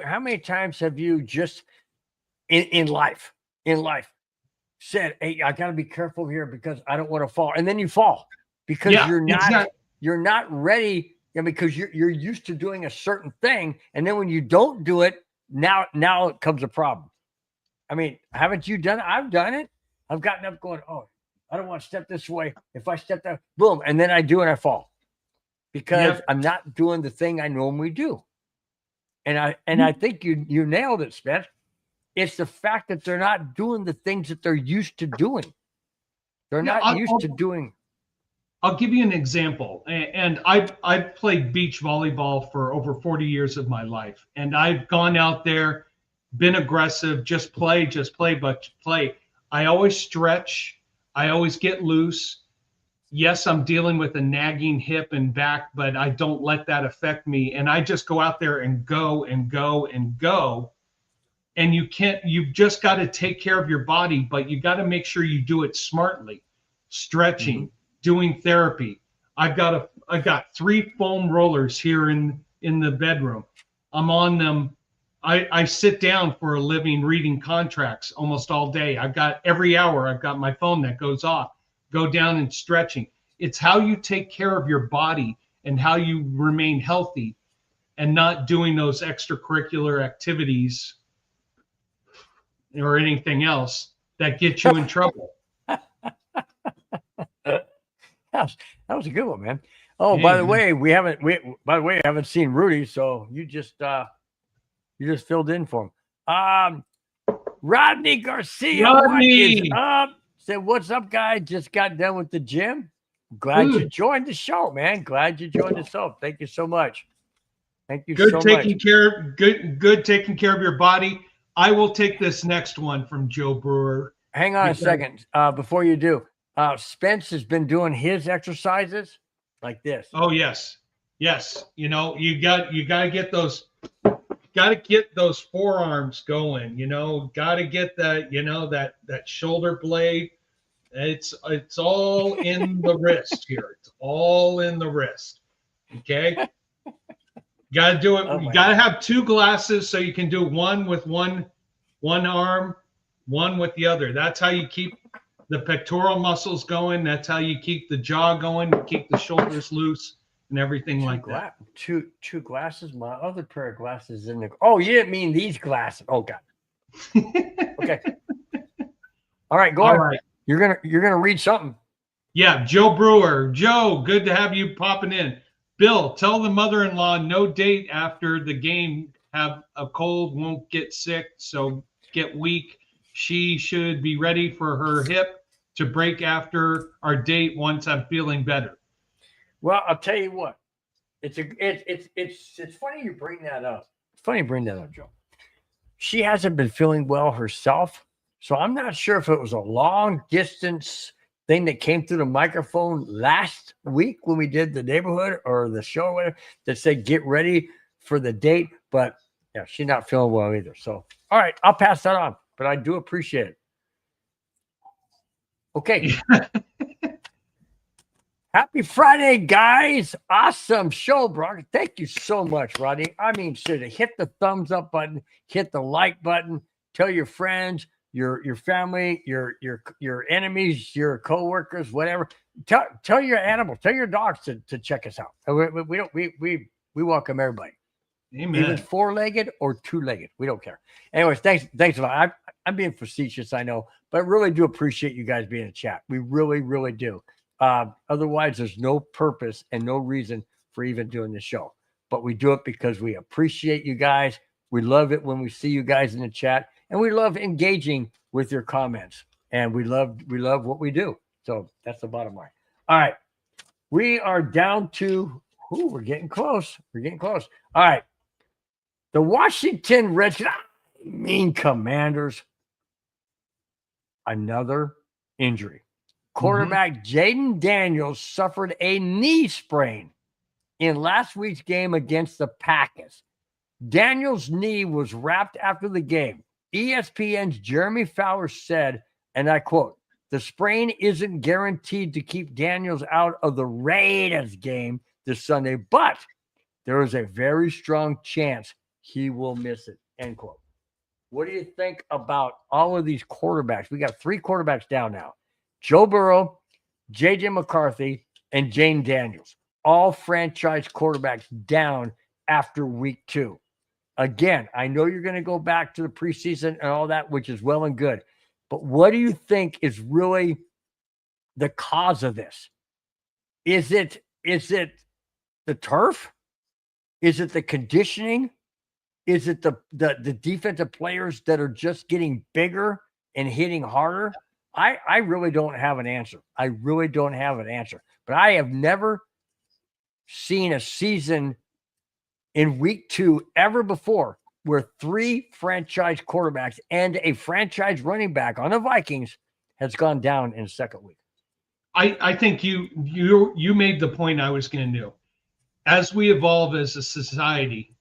just in life said, hey, I got to be careful here because I don't want to fall. And then you fall because you're not ready, because you're used to doing a certain thing. And then when you don't do it, now it comes a problem. I mean, haven't you done it? I've done it. I've gotten up going, oh, I don't want to step this way. If I step that, boom. And then I do and I fall because I'm not doing the thing I normally do. And I think you nailed it, Spence. It's the fact that they're not doing the things that they're used to doing. They're not used to doing. I'll give you an example. And I've played beach volleyball for over 40 years of my life. And I've gone out there, been aggressive, just play, but play. I always stretch. I always get loose. Yes, I'm dealing with a nagging hip and back, but I don't let that affect me. And I just go out there and go and go and go. And you've just got to take care of your body, but you got to make sure you do it smartly. Stretching, doing therapy. I've got 3 foam rollers here in the bedroom. I'm on them. I sit down for a living reading contracts almost all day. I've got every hour, I've got my phone that goes off, go down and stretching. It's how you take care of your body and how you remain healthy and not doing those extracurricular activities or anything else that get you in trouble. That was a good one, man. Oh, by the way, we haven't seen Rudy, so you just filled in for him. Rodney Garcia, what is up? Said, what's up, guys? Just got done with the gym. Glad you joined the show, man. Glad you joined the show. Thank you so much. Thank you so much. Good taking care of your body. I will take this next one from Joe Brewer. Hang on a second before you do. Spence has been doing his exercises like this. Oh, yes. Yes. You got to get those forearms going, got to get that, that shoulder blade. It's all in the wrist here. It's all in the wrist. Okay. Got to do it. You got to have 2 glasses so you can do one with one arm, one with the other. That's how you keep the pectoral muscles going. That's how you keep the jaw going, keep the shoulders loose and everything like that. 2 glasses. My other pair of glasses in the. Oh, you didn't mean these glasses. Oh, God. Okay. All right, go on. Right. You're gonna read something. Yeah, Joe Brewer. Joe, good to have you popping in. Bill, tell the mother-in-law no date after the game. Have a cold, won't get sick, so get weak. She should be ready for her hip to break after our date once I'm feeling better. Well, I'll tell you what. It's funny you bring that up. It's funny you bring that up, Joe. She hasn't been feeling well herself, so I'm not sure if it was a long distance thing that came through the microphone last week when we did the neighborhood or the show or whatever that said get ready for the date. But Yeah, she's not feeling well either. So, all right, I'll pass that on, but I do appreciate it. Okay. Happy Friday, guys. Awesome show, bro. Thank you so much, Rodney. I mean, seriously, hit the thumbs up button, hit the like button, tell your friends, your family, your enemies, your coworkers, whatever. Tell your animals, tell your dogs to check us out. We welcome everybody. Amen. Even 4-legged or 2-legged. We don't care. Anyways, thanks a lot. I'm being facetious, I know, but I really do appreciate you guys being in chat. We really, really do. Otherwise, there's no purpose and no reason for even doing this show. But we do it because we appreciate you guys. We love it when we see you guys in the chat, and we love engaging with your comments. And we love what we do. So that's the bottom line. All right. We are down to we're getting close. We're getting close. All right. The Washington Redskins, Commanders, another injury. Quarterback Jaden Daniels suffered a knee sprain in last week's game against the Packers. Daniels' knee was wrapped after the game. ESPN's Jeremy Fowler said, and I quote, "The sprain isn't guaranteed to keep Daniels out of the Raiders game this Sunday, but there is a very strong chance he will miss it," end quote. What do you think about all of these quarterbacks? We got 3 quarterbacks down now. Joe Burrow, J.J. McCarthy, and Jane Daniels. All franchise quarterbacks down after week 2. Again, I know you're going to go back to the preseason and all that, which is well and good. But what do you think is really the cause of this? Is it the turf? Is it the conditioning? Is it the defensive players that are just getting bigger and hitting harder? I really don't have an answer. I really don't have an answer. But I have never seen a season in week 2 ever before where 3 franchise quarterbacks and a franchise running back on the Vikings has gone down in the second week. I think you made the point I was going to do. As we evolve as a society,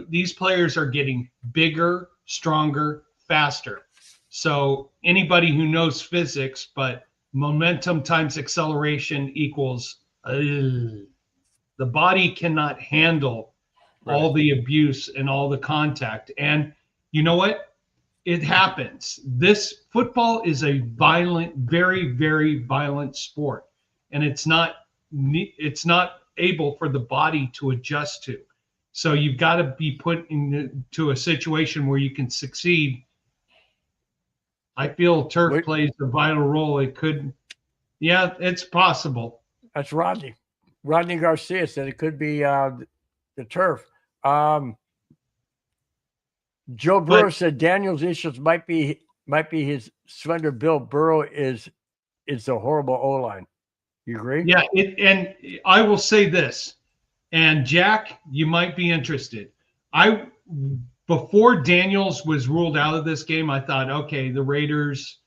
these players are getting bigger, stronger, faster. So anybody who knows physics, but momentum times acceleration equals the body cannot handle all the abuse and all the contact. And you know what? It happens. This football is a violent, very, very violent sport, and it's not able for the body to adjust to. So you've got to be put into a situation where you can succeed. I feel turf plays a vital role. It could, yeah, it's possible. That's Rodney. Rodney Garcia said it could be the turf. Joe Burrow said Daniel's issues might be his slender build. Burrow is a horrible O-line. You agree? Yeah, and I will say this, and Jack, you might be interested. Before Daniels was ruled out of this game, I thought, okay, the Raiders,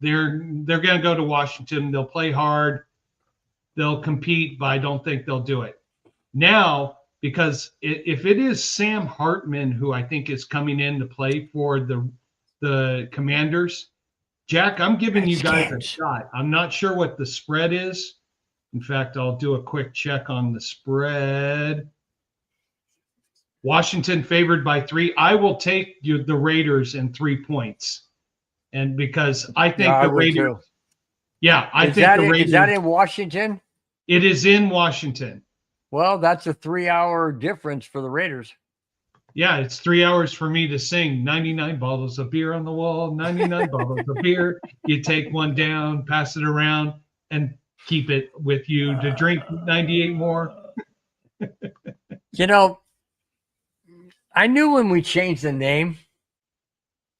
they're going to go to Washington. They'll play hard. They'll compete, but I don't think they'll do it. Now, because if it is Sam Hartman who I think is coming in to play for the Commanders, Jack, I'm giving you guys a shot. I'm not sure what the spread is. In fact, I'll do a quick check on the spread. Washington favored by 3. I will take the Raiders in 3 points. And because I think the Raiders. Yeah, I think the Raiders. Is that in Washington? It is in Washington. Well, that's a 3-hour difference for the Raiders. Yeah, it's 3 hours for me to sing 99 bottles of beer on the wall, 99 bottles of beer. You take one down, pass it around, and keep it with you to drink 98 more. You know, I knew when we changed the name,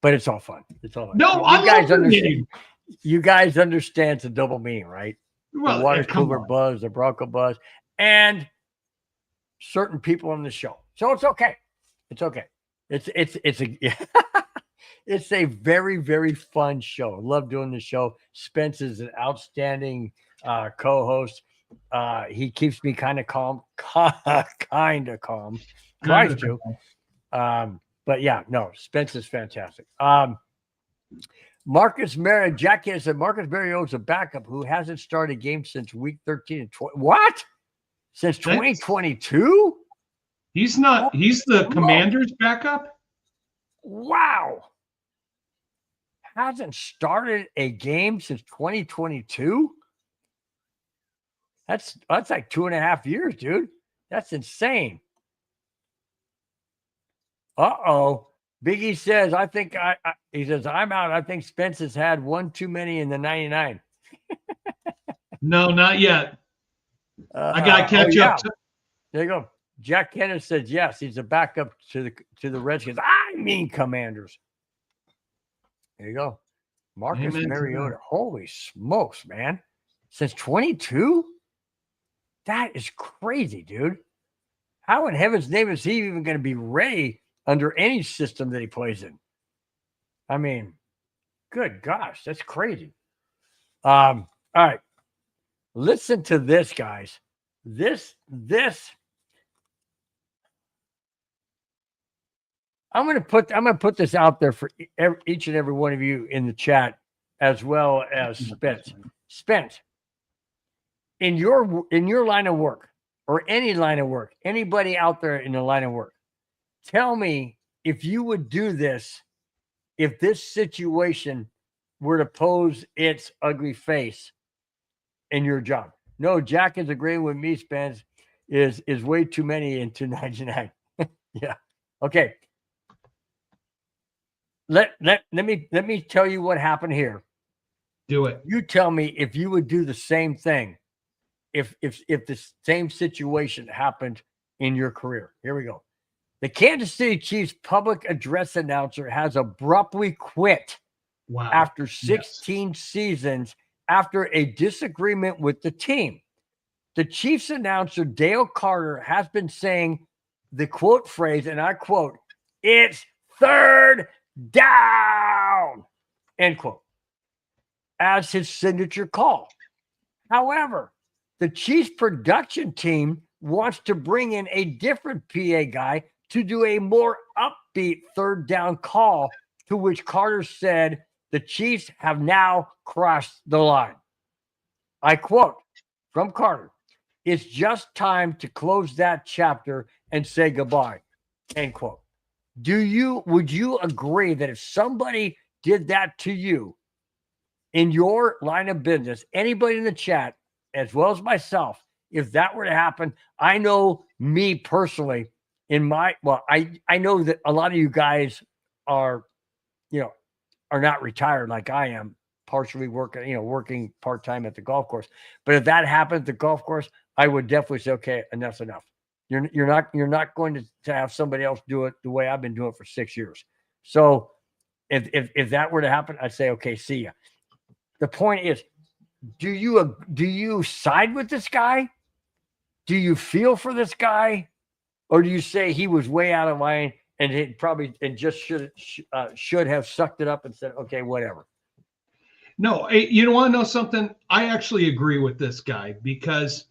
but it's all fun. It's all fun. No, you guys understand. You guys understand it's a double meaning, right? Well, the water cooler buzz, the Bronco buzz, and certain people on the show. So it's okay. It's okay. It's a very, very fun show. I love doing the show. Spence is an outstanding co-host. He keeps me kind of calm. Tries to. But yeah, no, Spence is fantastic. Marcus Mariota, Jack Henry said Marcus Mariota is a backup who hasn't started a game since week 13 and 20. What? Since 2022? He's not. He's the Commander's backup. Wow. Hasn't started a game since 2022? That's like 2.5 years, dude. That's insane. Uh-oh. Biggie says, he says, I'm out. I think Spence has had one too many in the 99. No, not yet. I got to catch up. There you go. Jack Kenneth says, yes, he's a backup to the Redskins. I mean Commanders. There you go. Marcus Mariota. Holy smokes, man. Since 22? That is crazy, dude. How in heaven's name is he even going to be ready under any system that he plays in? I mean, good gosh, that's crazy. All right. Listen to this, guys. This. I'm going to put this out there for each and every one of you in the chat, as well as Spence. Spence, in your line of work, or any line of work, anybody out there in the line of work, tell me if you would do this, if this situation were to pose its ugly face in your job. No, Jack is agreeing with me, Spence, is way too many in 299. Yeah. Okay. Let me tell you what happened here. Do it. You tell me if you would do the same thing if the same situation happened in your career. Here we go. The Kansas City Chiefs public address announcer has abruptly quit after 16 seasons after a disagreement with the team. The Chiefs announcer, Dale Carter, has been saying the quote phrase, and I quote, "It's third down," end quote, as his signature call. However, the Chiefs production team wants to bring in a different PA guy to do a more upbeat third down call, to which Carter said the Chiefs have now crossed the line. I quote from Carter, "It's just time to close that chapter and say goodbye," end quote. Would you agree that if somebody did that to you in your line of business, anybody in the chat, as well as myself, if that were to happen, I know me personally, I know that a lot of you guys are not retired like I am, partially working part-time at the golf course. But if that happened at the golf course, I would definitely say, okay, enough's enough. You're not going to have somebody else do it the way I've been doing it for 6 years. So if that were to happen, I'd say, okay, see ya. The point is, do you side with this guy? Do you feel for this guy? Or do you say he was way out of line and it probably just should have sucked it up and said, okay, whatever? No, you want to know something? I actually agree with this guy, because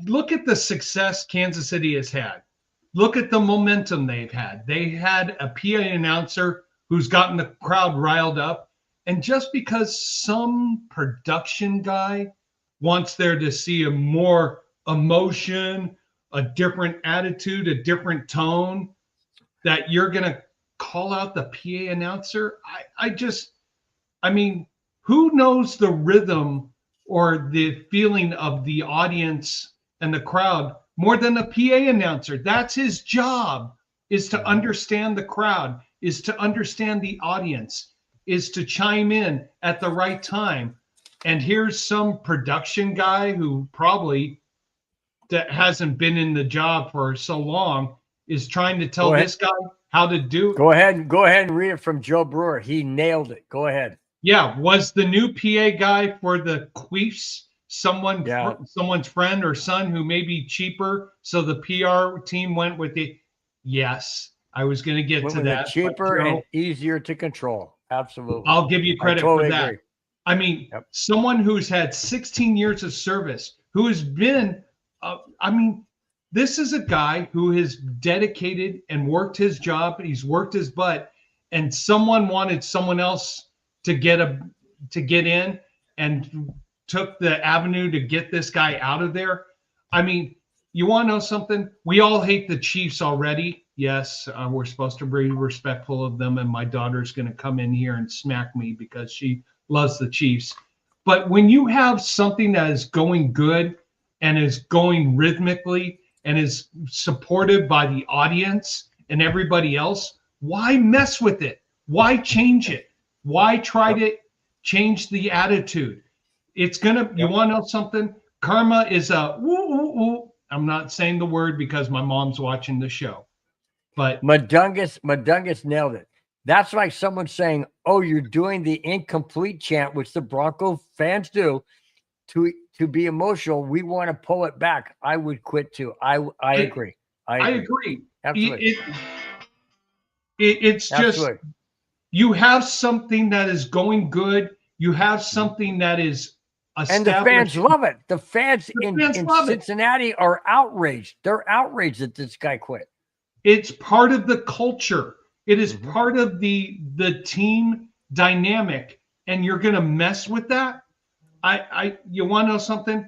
look at the success Kansas City has had. Look at the momentum they've had. They had a PA announcer who's gotten the crowd riled up. And just because some production guy wants there to see a more emotion, a different attitude, a different tone, that you're going to call out the PA announcer? I mean, who knows the rhythm or the feeling of the audience and the crowd more than a PA announcer? That's his job, is to understand the crowd, is to understand the audience, is to chime in at the right time. And here's some production guy who probably that hasn't been in the job for so long is trying to tell this guy how to do it. Go ahead and read it from Joe Brewer. He nailed it. Go ahead. Yeah. Was the new PA guy for the Queefs someone's friend or son who may be cheaper? So the PR team went with it. Yes. I was going to get to that. Cheaper and easier to control. Absolutely. I'll give you credit for that. Agree. I mean, someone who's had 16 years of service, who has been, This is a guy who has dedicated and worked his job. He's worked his butt, and someone wanted someone else to get in and took the avenue to get this guy out of there. I mean, you want to know something? We all hate the Chiefs already. Yes, we're supposed to be respectful of them, and my daughter's going to come in here and smack me because she loves the Chiefs. But when you have something that is going good and is going rhythmically and is supported by the audience and everybody else, why mess with it? Why change it? Why try to change the attitude? It's gonna. You want to know something? Karma is a woo woo woo. I'm not saying the word because my mom's watching the show, but Madungus nailed it. That's like someone saying, "Oh, you're doing the incomplete chant," which the Bronco fans do. To be emotional, we want to pull it back. I would quit too. I agree. I agree. Absolutely. It's Absolutely. just you have something that is going good. You have something that is and the fans love it. The fans in Cincinnati are outraged. They're outraged that this guy quit. It's part of the culture. It is part of the team dynamic, and you're going to mess with that. You want to know something?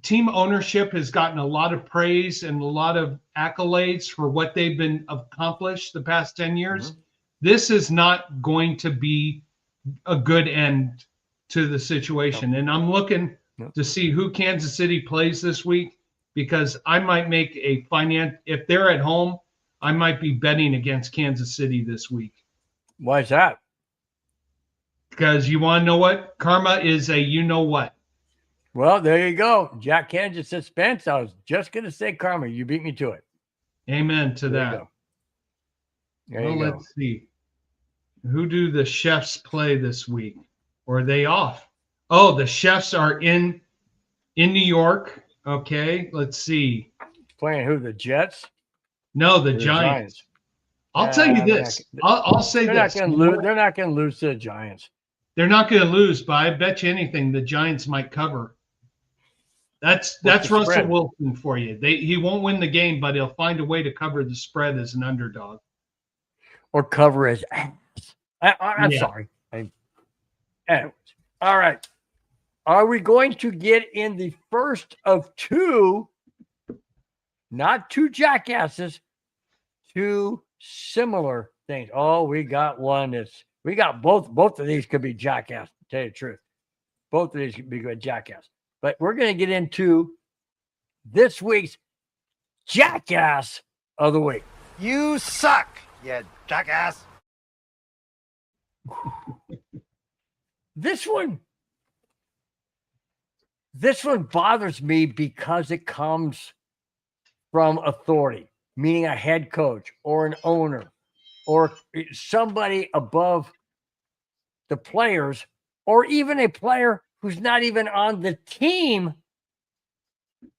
Team ownership has gotten a lot of praise and a lot of accolades for what they've been accomplished the past 10 years. This is not going to be a good end to the situation. And I'm looking to see who Kansas City plays this week, because I might make a if they're at home, I might be betting against Kansas City this week. Why is that? Because you want to know what? Karma is a you-know-what. Well, there you go. Jack Cannon said Spence. I was just going to say karma. You beat me to it. Amen to that. Well, let's see. Who do the Chefs play this week? Or are they off? Oh, the Chefs are in New York. Okay, let's see. Playing who? The Jets? No, the Giants. I'll tell you this. I'll say this. They're not going to lose to the Giants. They're not going to lose, but I bet you anything the Giants might cover. That's Russell Wilson for you. He won't win the game, but he'll find a way to cover the spread as an underdog. Or cover his ass. I'm sorry. Anyways, all right. Are we going to get in the first of two, not two jackasses, two similar things? Oh, we got one we got both of these could be jackass, to tell you the truth. Both of these could be good jackass. But we're going to get into this week's jackass of the week. You suck, you jackass. This one bothers me because it comes from authority, meaning a head coach or an owner or somebody above the players, or even a player who's not even on the team,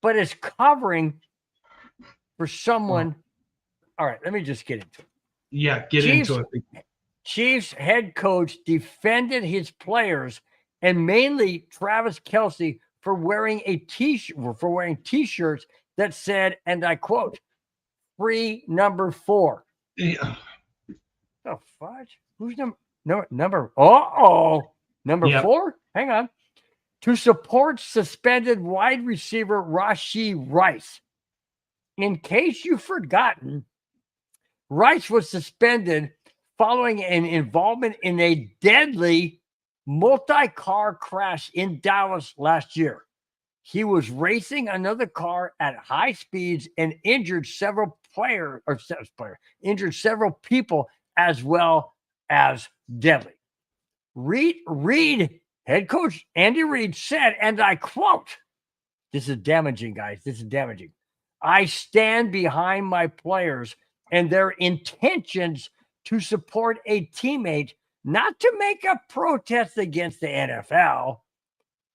but is covering for someone. All right, let me just get into it. Yeah, get into it. Chiefs head coach defended his players, and mainly Travis Kelce, for wearing t-shirts that said, and I quote, "Free number 4." Yeah. Oh, fudge. Who's number 4? Hang on. To support suspended wide receiver Rashee Rice. In case you've forgotten, Rice was suspended following an involvement in a deadly multi-car crash in Dallas last year. He was racing another car at high speeds and injured several people, as well as deadly. Head coach Andy Reid said, and I quote, this is damaging, guys. This is damaging. "I stand behind my players and their intentions to support a teammate, not to make a protest against the NFL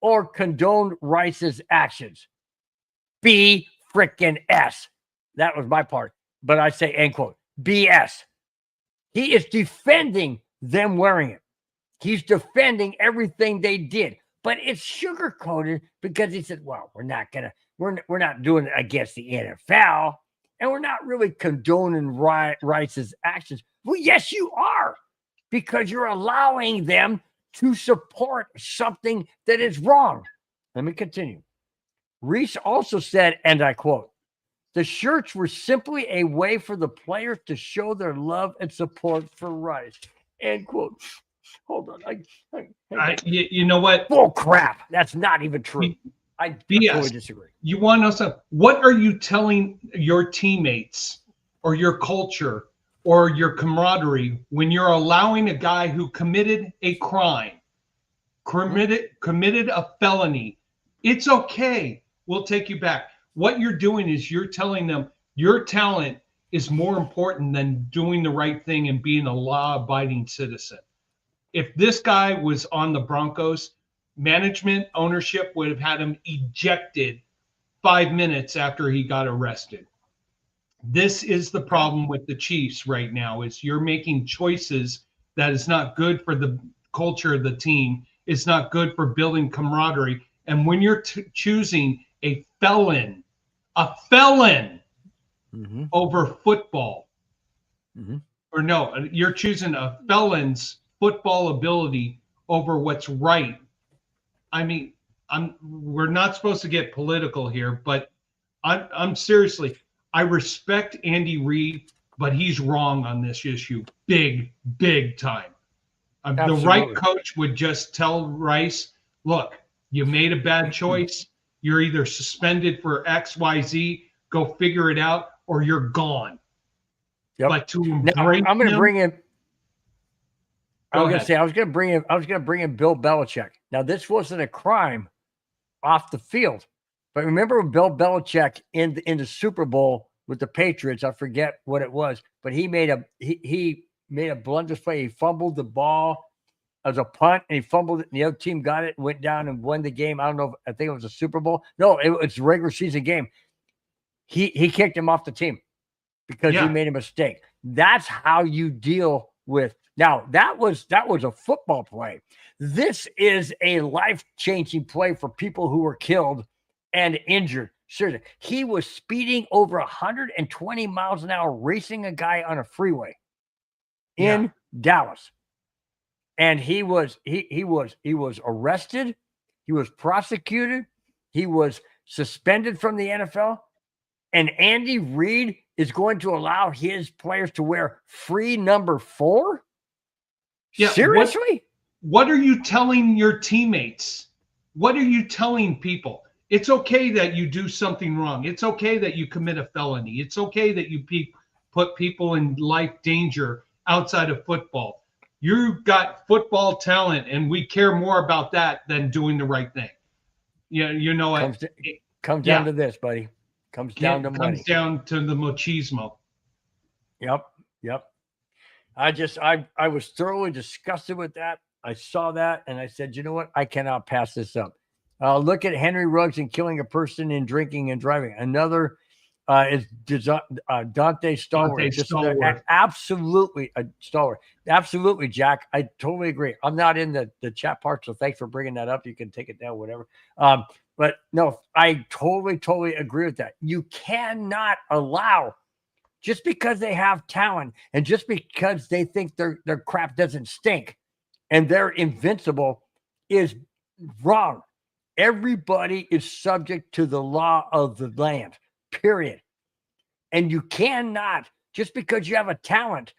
or condone Rice's actions. B frickin' S." That was my part. But I say, end quote, BS. He is defending them wearing it. He's defending everything they did. But it's sugar-coated because he said, well, we're not going to we're not doing it against the NFL, and we're not really condoning Rice's actions. Well, yes, you are, because you're allowing them to support something that is wrong. Let me continue. Reese also said, and I quote, "The shirts were simply a way for the players to show their love and support for Rice." End quote. Hold on. You know what? Bull crap. That's not even true. I totally disagree. You want to know what are you telling your teammates or your culture or your camaraderie when you're allowing a guy who committed a crime, committed a felony? It's okay. We'll take you back. What you're doing is you're telling them your talent is more important than doing the right thing and being a law-abiding citizen. If this guy was on the Broncos, management, ownership would have had him ejected 5 minutes after he got arrested. This is the problem with the Chiefs right now, is you're making choices that is not good for the culture of the team. It's not good for building camaraderie. And when you're choosing a felon over football, or no, you're choosing a felon's football ability over what's right. I mean, we're not supposed to get political here, but I'm seriously, I respect Andy Reid, but he's wrong on this issue, big time. The right coach would just tell Rice, look, you made a bad choice. You're either suspended for X, Y, Z, go figure it out, or you're gone. Yep. But to now, I'm going to bring in. I was going to bring in Bill Belichick. Now, this wasn't a crime off the field, but remember Bill Belichick in the Super Bowl with the Patriots? I forget what it was, but he made a blunders play. He fumbled the ball as a punt, and he fumbled it, and the other team got it and went down and won the game. I don't know. I think it was a Super Bowl. No, it's a regular season game. He kicked him off the team because he made a mistake. That's how you deal with. Now, that was a football play. This is a life-changing play for people who were killed and injured. Seriously, he was speeding over 120 miles an hour, racing a guy on a freeway in Dallas. And he was arrested. He was prosecuted. He was suspended from the NFL. And Andy Reid is going to allow his players to wear free number 4? Yeah, seriously? What are you telling your teammates? What are you telling people? It's okay that you do something wrong. It's okay that you commit a felony. It's okay that you put people in life danger outside of football. You've got football talent, and we care more about that than doing the right thing. You know what? Comes down to this, buddy. Comes down to money. Comes down to the machismo. Yep. I was thoroughly disgusted with that. I saw that, and I said, you know what? I cannot pass this up. Look at Henry Ruggs and killing a person in drinking and driving. Another is Dante Stallworth. Absolutely a stalwart. Absolutely, Jack. I totally agree. I'm not in the chat part, so thanks for bringing that up. You can take it down, whatever. But no, I totally agree with that. You cannot allow, just because they have talent and just because they think their crap doesn't stink and they're invincible, is wrong. Everybody is subject to the law of the land, period. And you cannot, just because you have a talent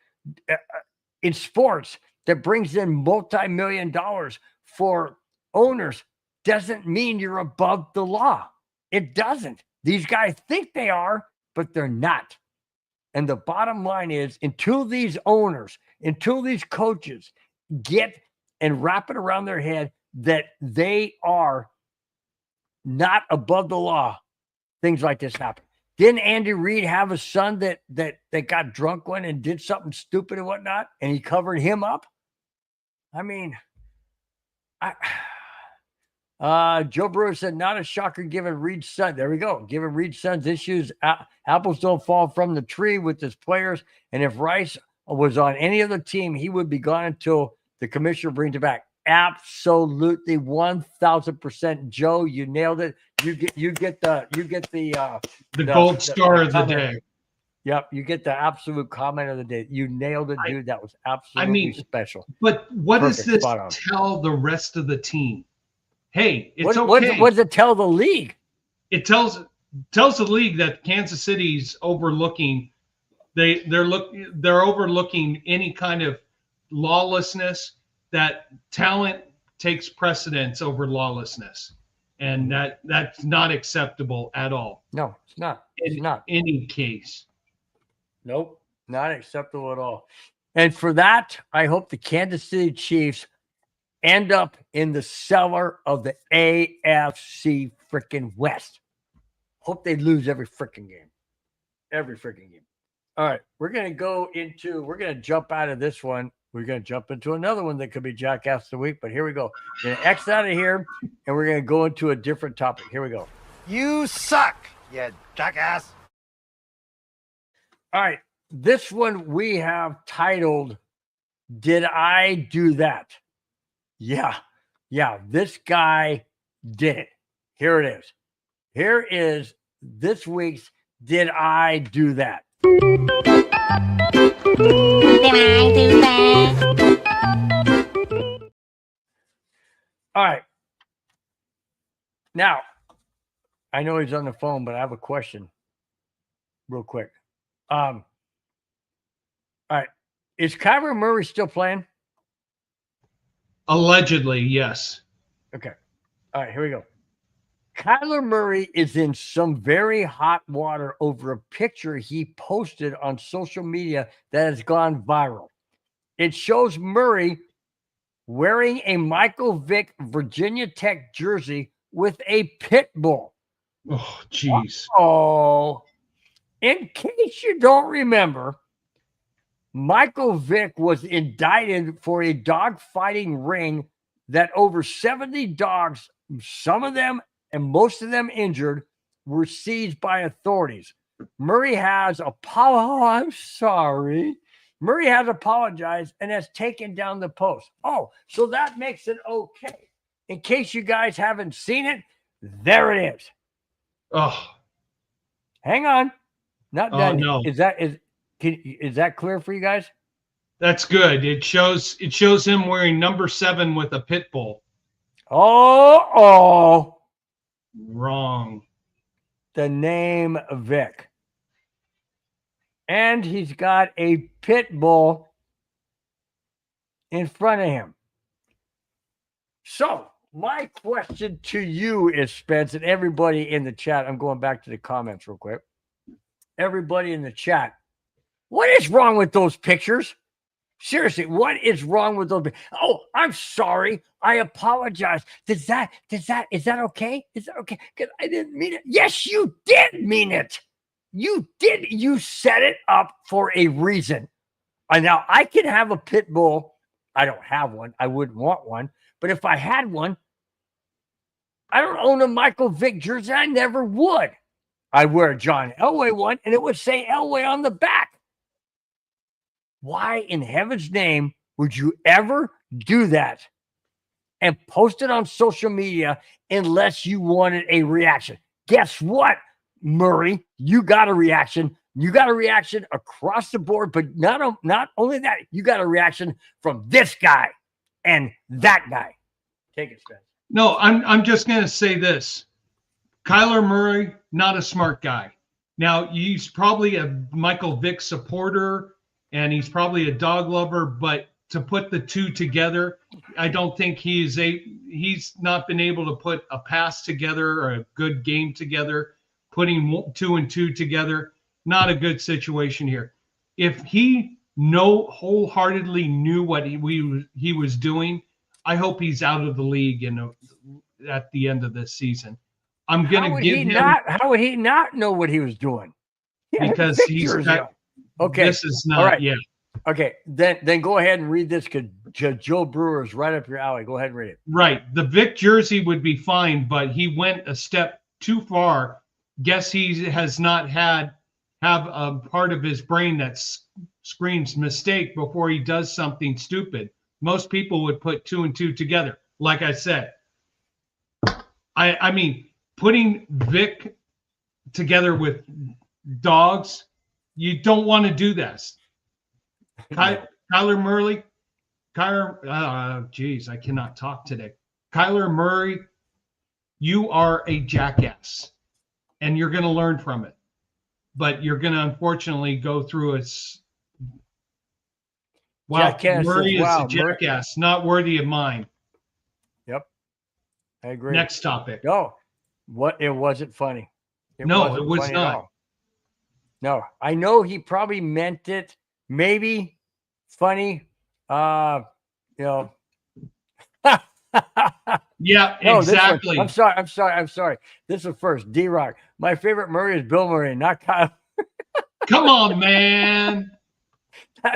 in sports that brings in multi-million dollars for owners, doesn't mean you're above the law. It doesn't. These guys think they are, but they're not. And the bottom line is, until these owners, until these coaches get and wrap it around their head that they are not above the law, things like this happen. Didn't Andy Reid have a son that got drunk one and did something stupid and whatnot, and he covered him up? I mean, Joe Brewer said, not a shocker given Reid's son. There we go. Given Reid's son's issues, apples don't fall from the tree with his players. And if Rice was on any other team, he would be gone until the commissioner brings it back. absolutely 1,000%. Joe, you nailed it. You get the gold star of the comment. day. Yep, you get the absolute comment of the day. You nailed it, dude. That was absolutely special. But what does Perfect, this tell the rest of the team? Hey, it's what okay. What does it tell the league? It tells the league that Kansas City's overlooking. They're overlooking any kind of lawlessness. That talent takes precedence over lawlessness, and that's not acceptable at all. No, it's not. It's not any case. Nope, not acceptable at all. And for that, I hope the Kansas City Chiefs end up in the cellar of the AFC freaking West. Hope they lose every freaking game. Every freaking game. All right, we're going to jump out of this one. We're going to jump into another one that could be Jackass of the Week, but here we go. We're going to X out of here, and we're going to go into a different topic. Here we go. You suck, you jackass. All right, this one we have titled, Did I Do That? Yeah, this guy did it. Here it is. Here is this week's Did I Do That? Did I do that? All right. Now, I know he's on the phone, but I have a question real quick. All right. Is Kyler Murray still playing? Allegedly, yes. Okay. All right, here we go. Kyler Murray is in some very hot water over a picture he posted on social media that has gone viral. It shows Murray wearing a Michael Vick Virginia Tech jersey with a pit bull. Oh, jeez. Oh, in case you don't remember, Michael Vick was indicted for a dog fighting ring that over 70 dogs, some of them and most of them injured, were seized by authorities. Murray has I'm sorry. Murray has apologized and has taken down the post. Oh, so that makes it okay. In case you guys haven't seen it, there it is. Oh, hang on. Not done. No. Is that clear for you guys? That's good. It shows him wearing number 7 with a pit bull. Oh. Wrong. The name Vic. And he's got a pit bull in front of him. So, my question to you is, Spence, and everybody in the chat, I'm going back to the comments real quick. Everybody in the chat, what is wrong with those pictures? Seriously, what is wrong with those? Oh, I'm sorry. I apologize. Is that okay? Is that okay? Because I didn't mean it. Yes, you did mean it. You did. You set it up for a reason. And now I can have a pit bull. I don't have one. I wouldn't want one. But if I had one, I don't own a Michael Vick jersey. I never would. I'd wear a John Elway one, and it would say Elway on the back. Why in heaven's name would you ever do that and post it on social media unless you wanted a reaction? Guess what, Murray? You got a reaction. You got a reaction across the board, but not only that, you got a reaction from this guy and that guy. Take it, Spence. No, I'm just going to say this. Kyler Murray, not a smart guy. Now, he's probably a Michael Vick supporter, and he's probably a dog lover, but to put the two together, I don't think he's not been able to put a pass together or a good game together. Putting 2 and 2 together, not a good situation here. If he wholeheartedly knew what he was doing, I hope he's out of the league at the end of this season. I'm going to give him. How would he not know what he was doing? Because he's got. Okay. This is not. Right. Yeah. Okay. Then go ahead and read this because Joe Brewer is right up your alley. Go ahead and read it. Right. The Vic jersey would be fine, but he went a step too far. Guess he has not have a part of his brain that screams mistake before he does something stupid. Most people would put 2 and 2 together. Like I said, I mean, putting Vic together with dogs, you don't want to do this. Kyler Murray, geez, I cannot talk today. Kyler Murray, you are a jackass, and you're going to learn from it. But you're going to unfortunately go through a Jackass Murray is wow, a jackass, not worthy of mine. Yep, I agree. Next topic. No, it wasn't funny. It was not. No, I know he probably meant it. Maybe funny. You know. Yeah, no, exactly. I'm sorry. This is first. D-Rock. My favorite Murray is Bill Murray, not Kyle. Come on, man.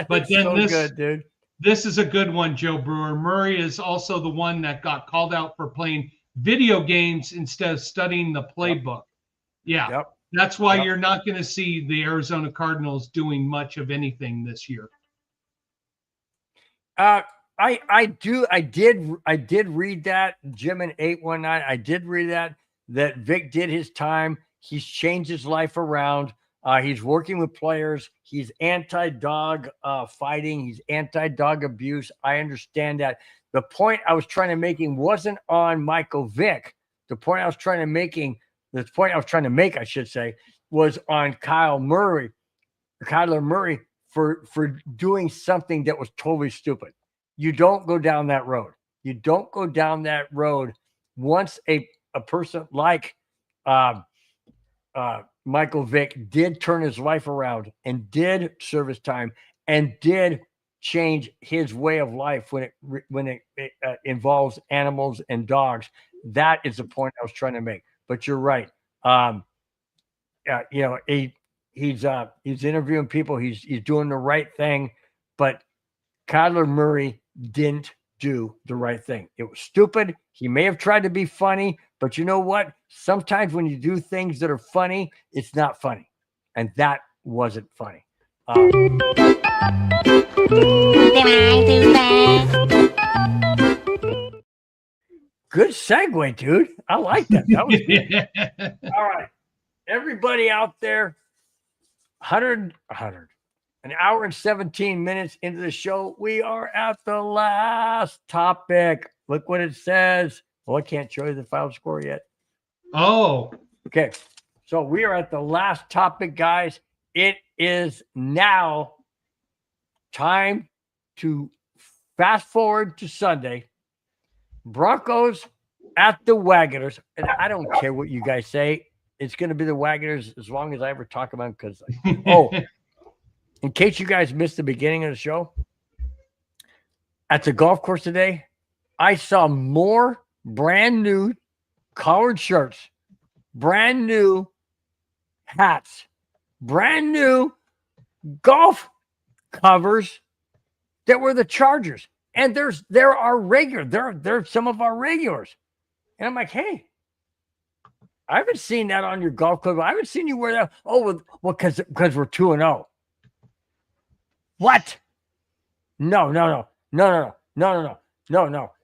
But then so good, dude. This is a good one, Joe Brewer. Murray is also the one that got called out for playing video games instead of studying the playbook. Yep. Yeah. Yep. That's why you're not going to see the Arizona Cardinals doing much of anything this year. I did read that, Jim in 819. I did read that Vic did his time. He's changed his life around. He's working with players. He's anti-dog fighting. He's anti-dog abuse. I understand that. The point I was trying to making wasn't on Michael Vick. The point I was trying to make, I should say, was on Kyler Murray for doing something that was totally stupid. You don't go down that road. You don't go down that road once a person like Michael Vick did turn his life around and did serve his time and did change his way of life when it involves animals and dogs. That is the point I was trying to make. But you're right. You know, he's interviewing people. He's doing the right thing. But Kyler Murray didn't do the right thing. It was stupid. He may have tried to be funny, but you know what? Sometimes when you do things that are funny, it's not funny. And that wasn't funny. Good segue, dude. I like that. That was good. All right. Everybody out there, 100. An hour and 17 minutes into the show, we are at the last topic. Look what it says. Well, I can't show you the final score yet. Oh. Okay. So we are at the last topic, guys. It is now time to fast forward to Sunday. Broncos at the Wagoners. And I don't care what you guys say. It's going to be the Wagoners as long as I ever talk about them because, in case you guys missed the beginning of the show, at the golf course today, I saw more brand new collared shirts, brand new hats, brand new golf covers that were the Chargers. And there are regular. They're some of our regulars. And I'm like, hey, I haven't seen that on your golf club. I haven't seen you wear that. Oh, well, because we're 2-0. What? No.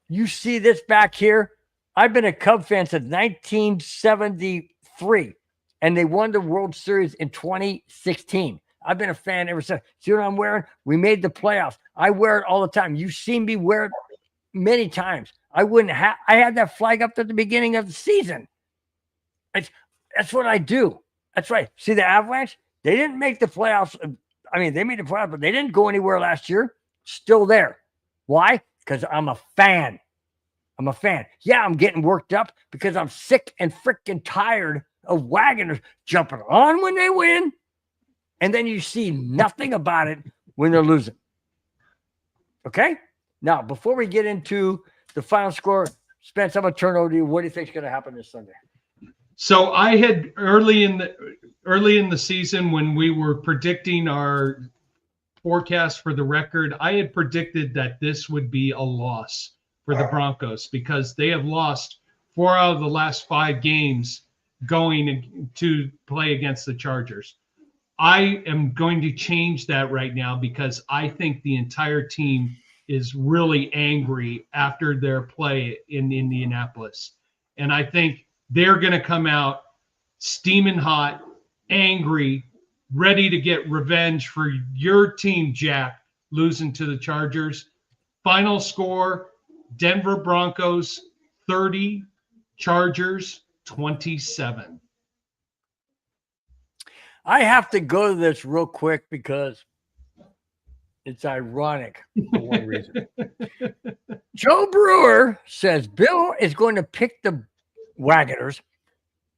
You see this back here? I've been a Cub fan since 1973, and they won the World Series in 2016. I've been a fan ever since. See what I'm wearing? We made the playoffs. I wear it all the time. You've seen me wear it many times. I had that flag up at the beginning of the season. That's what I do. That's right. See the Avalanche? They didn't make the playoffs. I mean, they made the playoffs, but they didn't go anywhere last year. Still there. Why? Because I'm a fan. Yeah, I'm getting worked up because I'm sick and freaking tired of Wagoners jumping on when they win, and then you see nothing about it when they're losing. Okay? Now, before we get into the final score, Spence, I'm going to turn over to you. What do you think is going to happen this Sunday? So I had early in the season when we were predicting our forecast for the record, I had predicted that this would be a loss for the Broncos because they have lost 4 out of the last 5 games going to play against the Chargers. I am going to change that right now because I think the entire team is really angry after their play in Indianapolis. And I think they're going to come out steaming hot, angry, ready to get revenge for your team, Jack, losing to the Chargers. Final score, Denver Broncos 30, Chargers 27. I have to go to this real quick because it's ironic for one reason. Joe Brewer says Bill is going to pick the Wagoners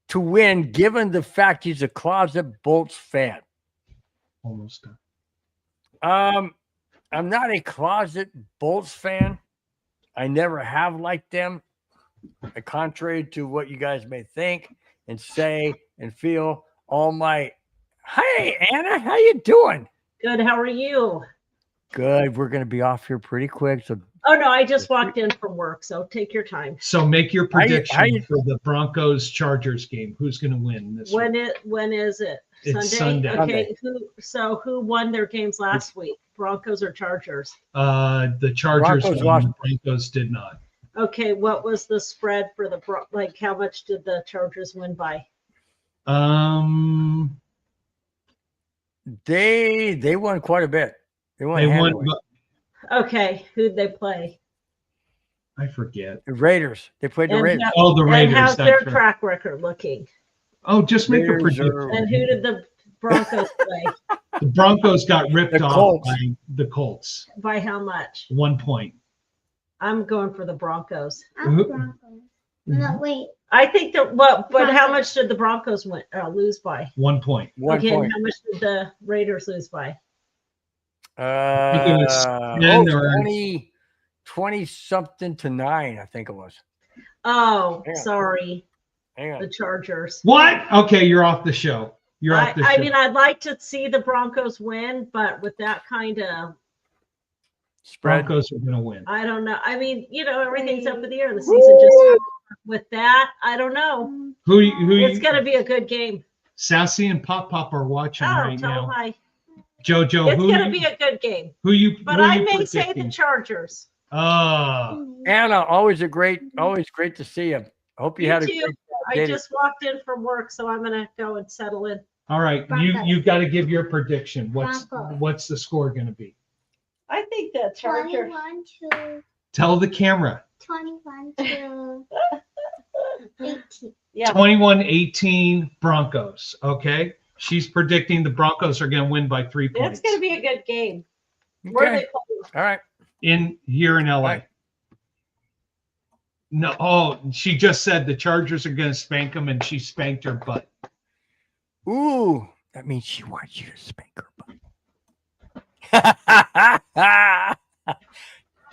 to win, given the fact he's a closet Bolts fan. Almost done. I'm not a closet Bolts fan. I never have liked them. Contrary to what you guys may think and say and feel, all my hey Anna, how you doing? Good. How are you? Good. We're going to be off here pretty quick. So Oh no, I just walked in from work, so take your time. So make your prediction how you- for the Broncos Chargers game. Who's going to win this week? When is it? It's Sunday. Okay. Who won their games last week? Broncos or Chargers? The Chargers Broncos won, lost. the Broncos did not. Okay. What was the spread for how much did the Chargers win by? They won quite a bit. They won. Okay. Who'd they play? I forget. The Raiders. They played the And Raiders. Oh, the Raiders. And how's that's their right. track record looking? Oh, just make a Raiders prediction. are- And who did the Broncos play? The Broncos got ripped The off Colts. by the Colts. By how much? 1 point. I'm going for the Broncos. Who- Broncos. No, wait. I think that but how much did the Broncos lose by? 1 point. 1 Okay, point. and how much did the Raiders lose by? think it was 10 or- 20 something to 9, I think it was. Oh, Hang on. sorry, Hang the on. Chargers. What? Okay, you're off the show. You're off the show. I mean, I'd like to see the Broncos win, but with that kind of, Spread. Broncos are going to win. I don't know. I mean, everything's up in the air. The season just with that, I don't know. Who It's you, going to be a good game. Sassy and Pop Pop are watching Oh, right tell them now. hi. Jojo, It's who going to you, be a good game. who you, But who I you may say the predicting? Chargers. Anna, always great to see you. I hope you Me had a too. great I day. just walked in from work, so I'm going to go and settle in. All right, Broncos. you got to give your prediction. What's Broncos. the score going to be? I think the Chargers. 21 to Tell the camera. 21 to 18. Yeah. 21-18 Broncos. Okay, she's predicting the Broncos are going to win by 3 points. It's going to be a good game. Where are Okay. they playing? All right. in here in LA. Right. No, oh, she just said the Chargers are going to spank them, and she spanked her butt. Ooh, that means she wants you to spank her butt.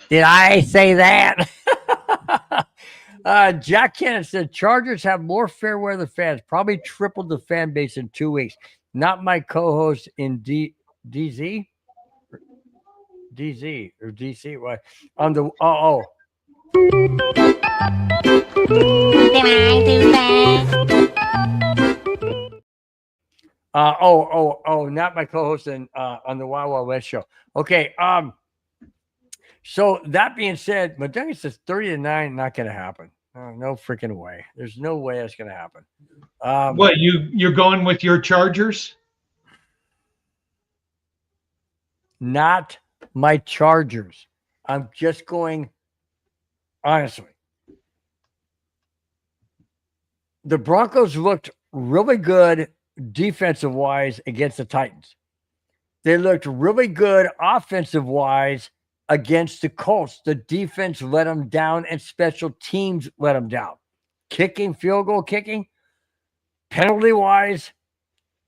Did I say that? Jack Cannon said Chargers have more fair weather fans, probably tripled the fan base in 2 weeks. Not my co-host in DZ or DC. What on the not my co-host on the Wild Wild West show. Okay. So that being said, Madonna says 30-9, not going to happen. No freaking way. There's no way that's going to happen. What, you're going with your Chargers? Not my Chargers. I'm just going honestly. The Broncos looked really good defensive wise against the Titans. They looked really good offensive wise against the Colts. The defense let them down and special teams let them down. Kicking, field goal kicking, penalty wise,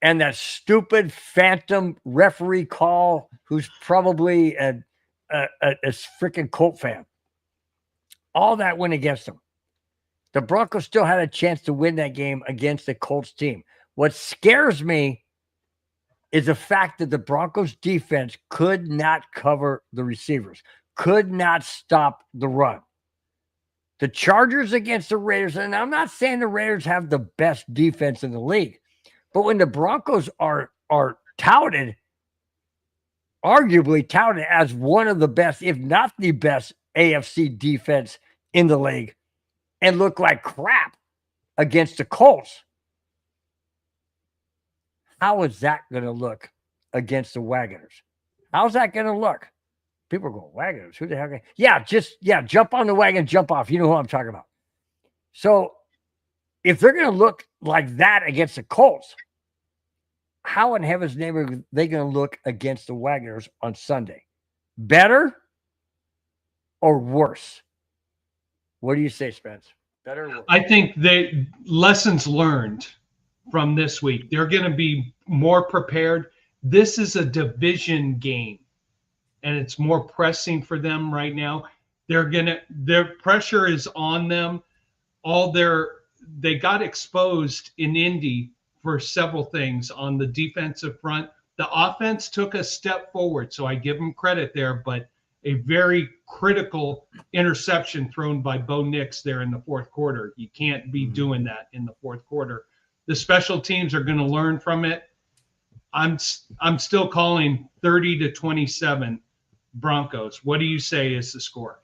and that stupid phantom referee call who's probably a freaking Colt fan. All that went against them. The Broncos still had a chance to win that game against the Colts team. What scares me is the fact that the Broncos defense could not cover the receivers, could not stop the run. The Chargers against the Raiders, and I'm not saying the Raiders have the best defense in the league, but when the Broncos are touted arguably touted as one of the best, if not the best, AFC defense in the league, and look like crap against the Colts. How is that going to look against the Wagoners? How's that going to look? People are going, Wagoners? Who the hell? Yeah, jump on the wagon, jump off. You know who I'm talking about. So if they're going to look like that against the Colts, how in heaven's name are they going to look against the Wagoners on Sunday? Better or worse? What do you say, Spence? Better or worse? I think they lessons learned from this week. They're going to be more prepared. This is a division game, and it's more pressing for them right now. Their pressure is on them. They got exposed in Indy for several things on the defensive front. The offense took a step forward, so I give them credit there, but a very critical interception thrown by Bo Nix there in the fourth quarter. You can't be doing that in the fourth quarter. The special teams are going to learn from it. I'm still calling 30-27 Broncos. What do you say is the score?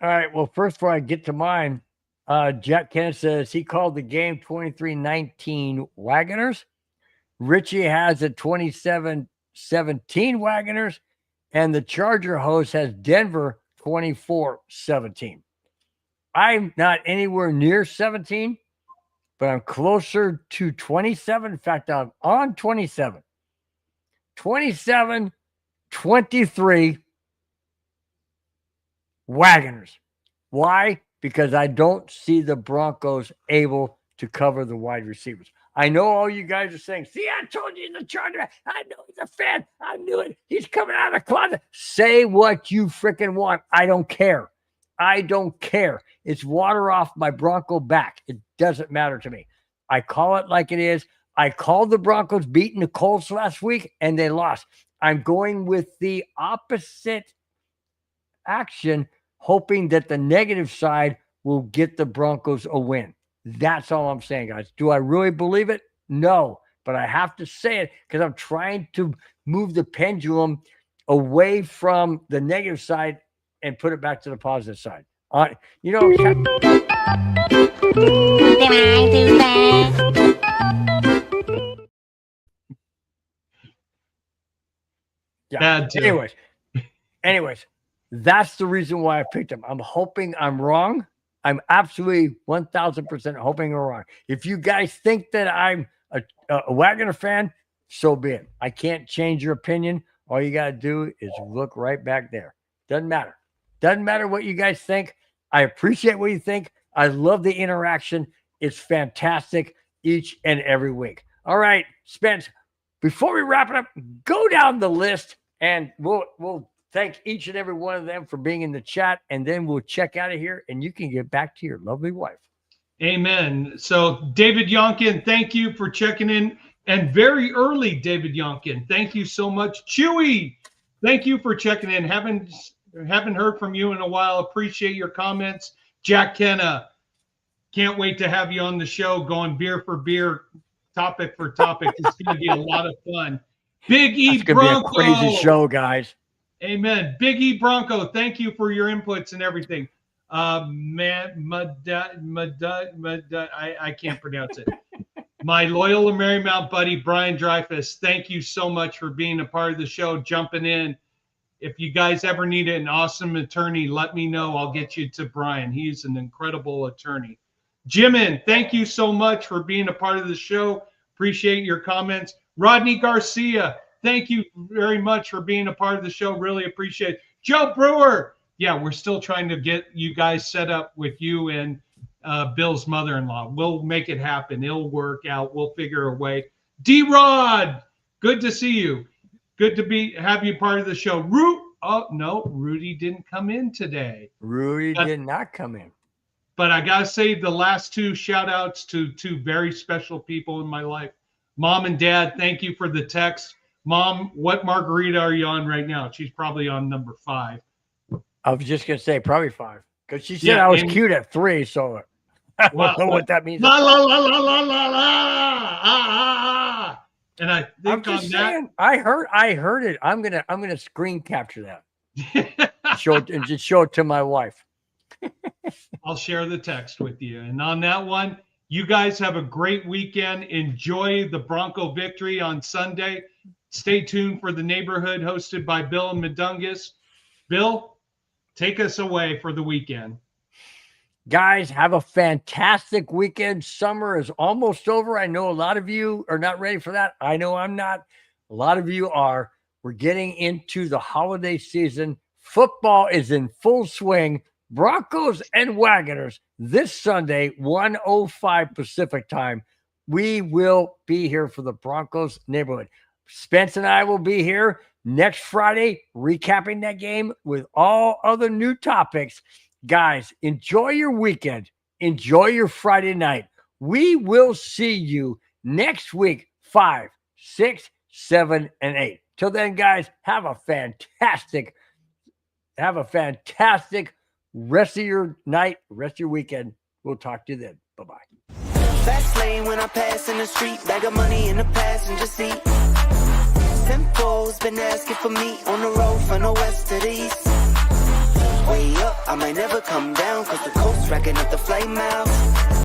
All right. Well, first, before I get to mine, Jack Kenneth says he called the game 23-19 Wagoners. Richie has a 27-17 Wagoners. And the Charger host has Denver 24-17. I'm not anywhere near 17, but I'm closer to 27. In fact, I'm on 27. 27-23 Wagoners. Why? Because I don't see the Broncos able to cover the wide receivers. I know all you guys are saying, see, I told you the Charger. I know he's a fan. I knew it. He's coming out of the closet. Say what you freaking want. I don't care. I don't care. It's water off my Bronco back. It doesn't matter to me. I call it like it is. I called the Broncos beating the Colts last week, and they lost. I'm going with the opposite action, hoping that the negative side will get the Broncos a win. That's all I'm saying, guys. Do I really believe it? No, but I have to say it because I'm trying to move the pendulum away from the negative side and put it back to the positive side. You know, yeah. Anyways, that's the reason why I picked him. I'm hoping I'm wrong. I'm absolutely 1,000% hoping I'm wrong. If you guys think that I'm a Wagoner fan, so be it. I can't change your opinion. All you got to do is look right back there. Doesn't matter. Doesn't matter what you guys think. I appreciate what you think. I love the interaction. It's fantastic each and every week. All right, Spence, before we wrap it up, go down the list and we'll thank each and every one of them for being in the chat, and then we'll check out of here, and you can get back to your lovely wife. Amen. So, David Yonkin, thank you for checking in. And very early, David Yonkin, thank you so much. Chewy, thank you for checking in. Haven't heard from you in a while. Appreciate your comments. Jack Kenna, can't wait to have you on the show going beer for beer, topic for topic. It's going to be a lot of fun. Big E It's going to be a crazy show, guys. Amen. Big E Bronco, thank you for your inputs and everything. I can't pronounce it. My Loyola Marymount buddy, Brian Dreyfus, thank you so much for being a part of the show, jumping in. If you guys ever need an awesome attorney, let me know. I'll get you to Brian. He's an incredible attorney. Jimin, thank you so much for being a part of the show. Appreciate your comments. Rodney Garcia, thank you very much for being a part of the show. Really appreciate it. Joe Brewer. Yeah, we're still trying to get you guys set up with you and Bill's mother-in-law. We'll make it happen. It'll work out. We'll figure a way. D-Rod, good to see you. Good to have you part of the show. Oh, no, Rudy didn't come in today. Rudy did not come in. But I got to say the last two shout-outs to two very special people in my life. Mom and Dad, thank you for the text. Mom, what margarita are you on right now? She's probably on number 5. I was just going to say probably 5. Because she said I was cute at 3, so I don't know what that means. La, la, la, la, la, la, la. And I I'm think on just saying, I heard it. I'm gonna screen capture that. that, Show it and just show it to my wife. I'll share the text with you. And on that one, you guys have a great weekend. Enjoy the Bronco victory on Sunday. Stay tuned for the neighborhood hosted by Bill and Medungus. Bill, take us away for the weekend. Guys, have a fantastic weekend. Summer is almost over. I know a lot of you are not ready for that. I know I'm not. A lot of you are. We're getting into the holiday season. Football is in full swing. Broncos and Wagoners this Sunday, 1:05 Pacific time. We will be here for the Broncos neighborhood. Spence and I will be here next Friday, recapping that game with all other new topics. Guys, enjoy your weekend. Enjoy your Friday night. We will see you next week, 5, 6, 7, and 8. Till then, guys, have a fantastic rest of your night, rest of your weekend. We'll talk to you then. Bye-bye. Fast lane when I pass in the street, bag of money in the passenger seat. Simcoe's been asking for me on the road from the west to the east. Way up, I might never come down, cause the coast's racking up the flame out.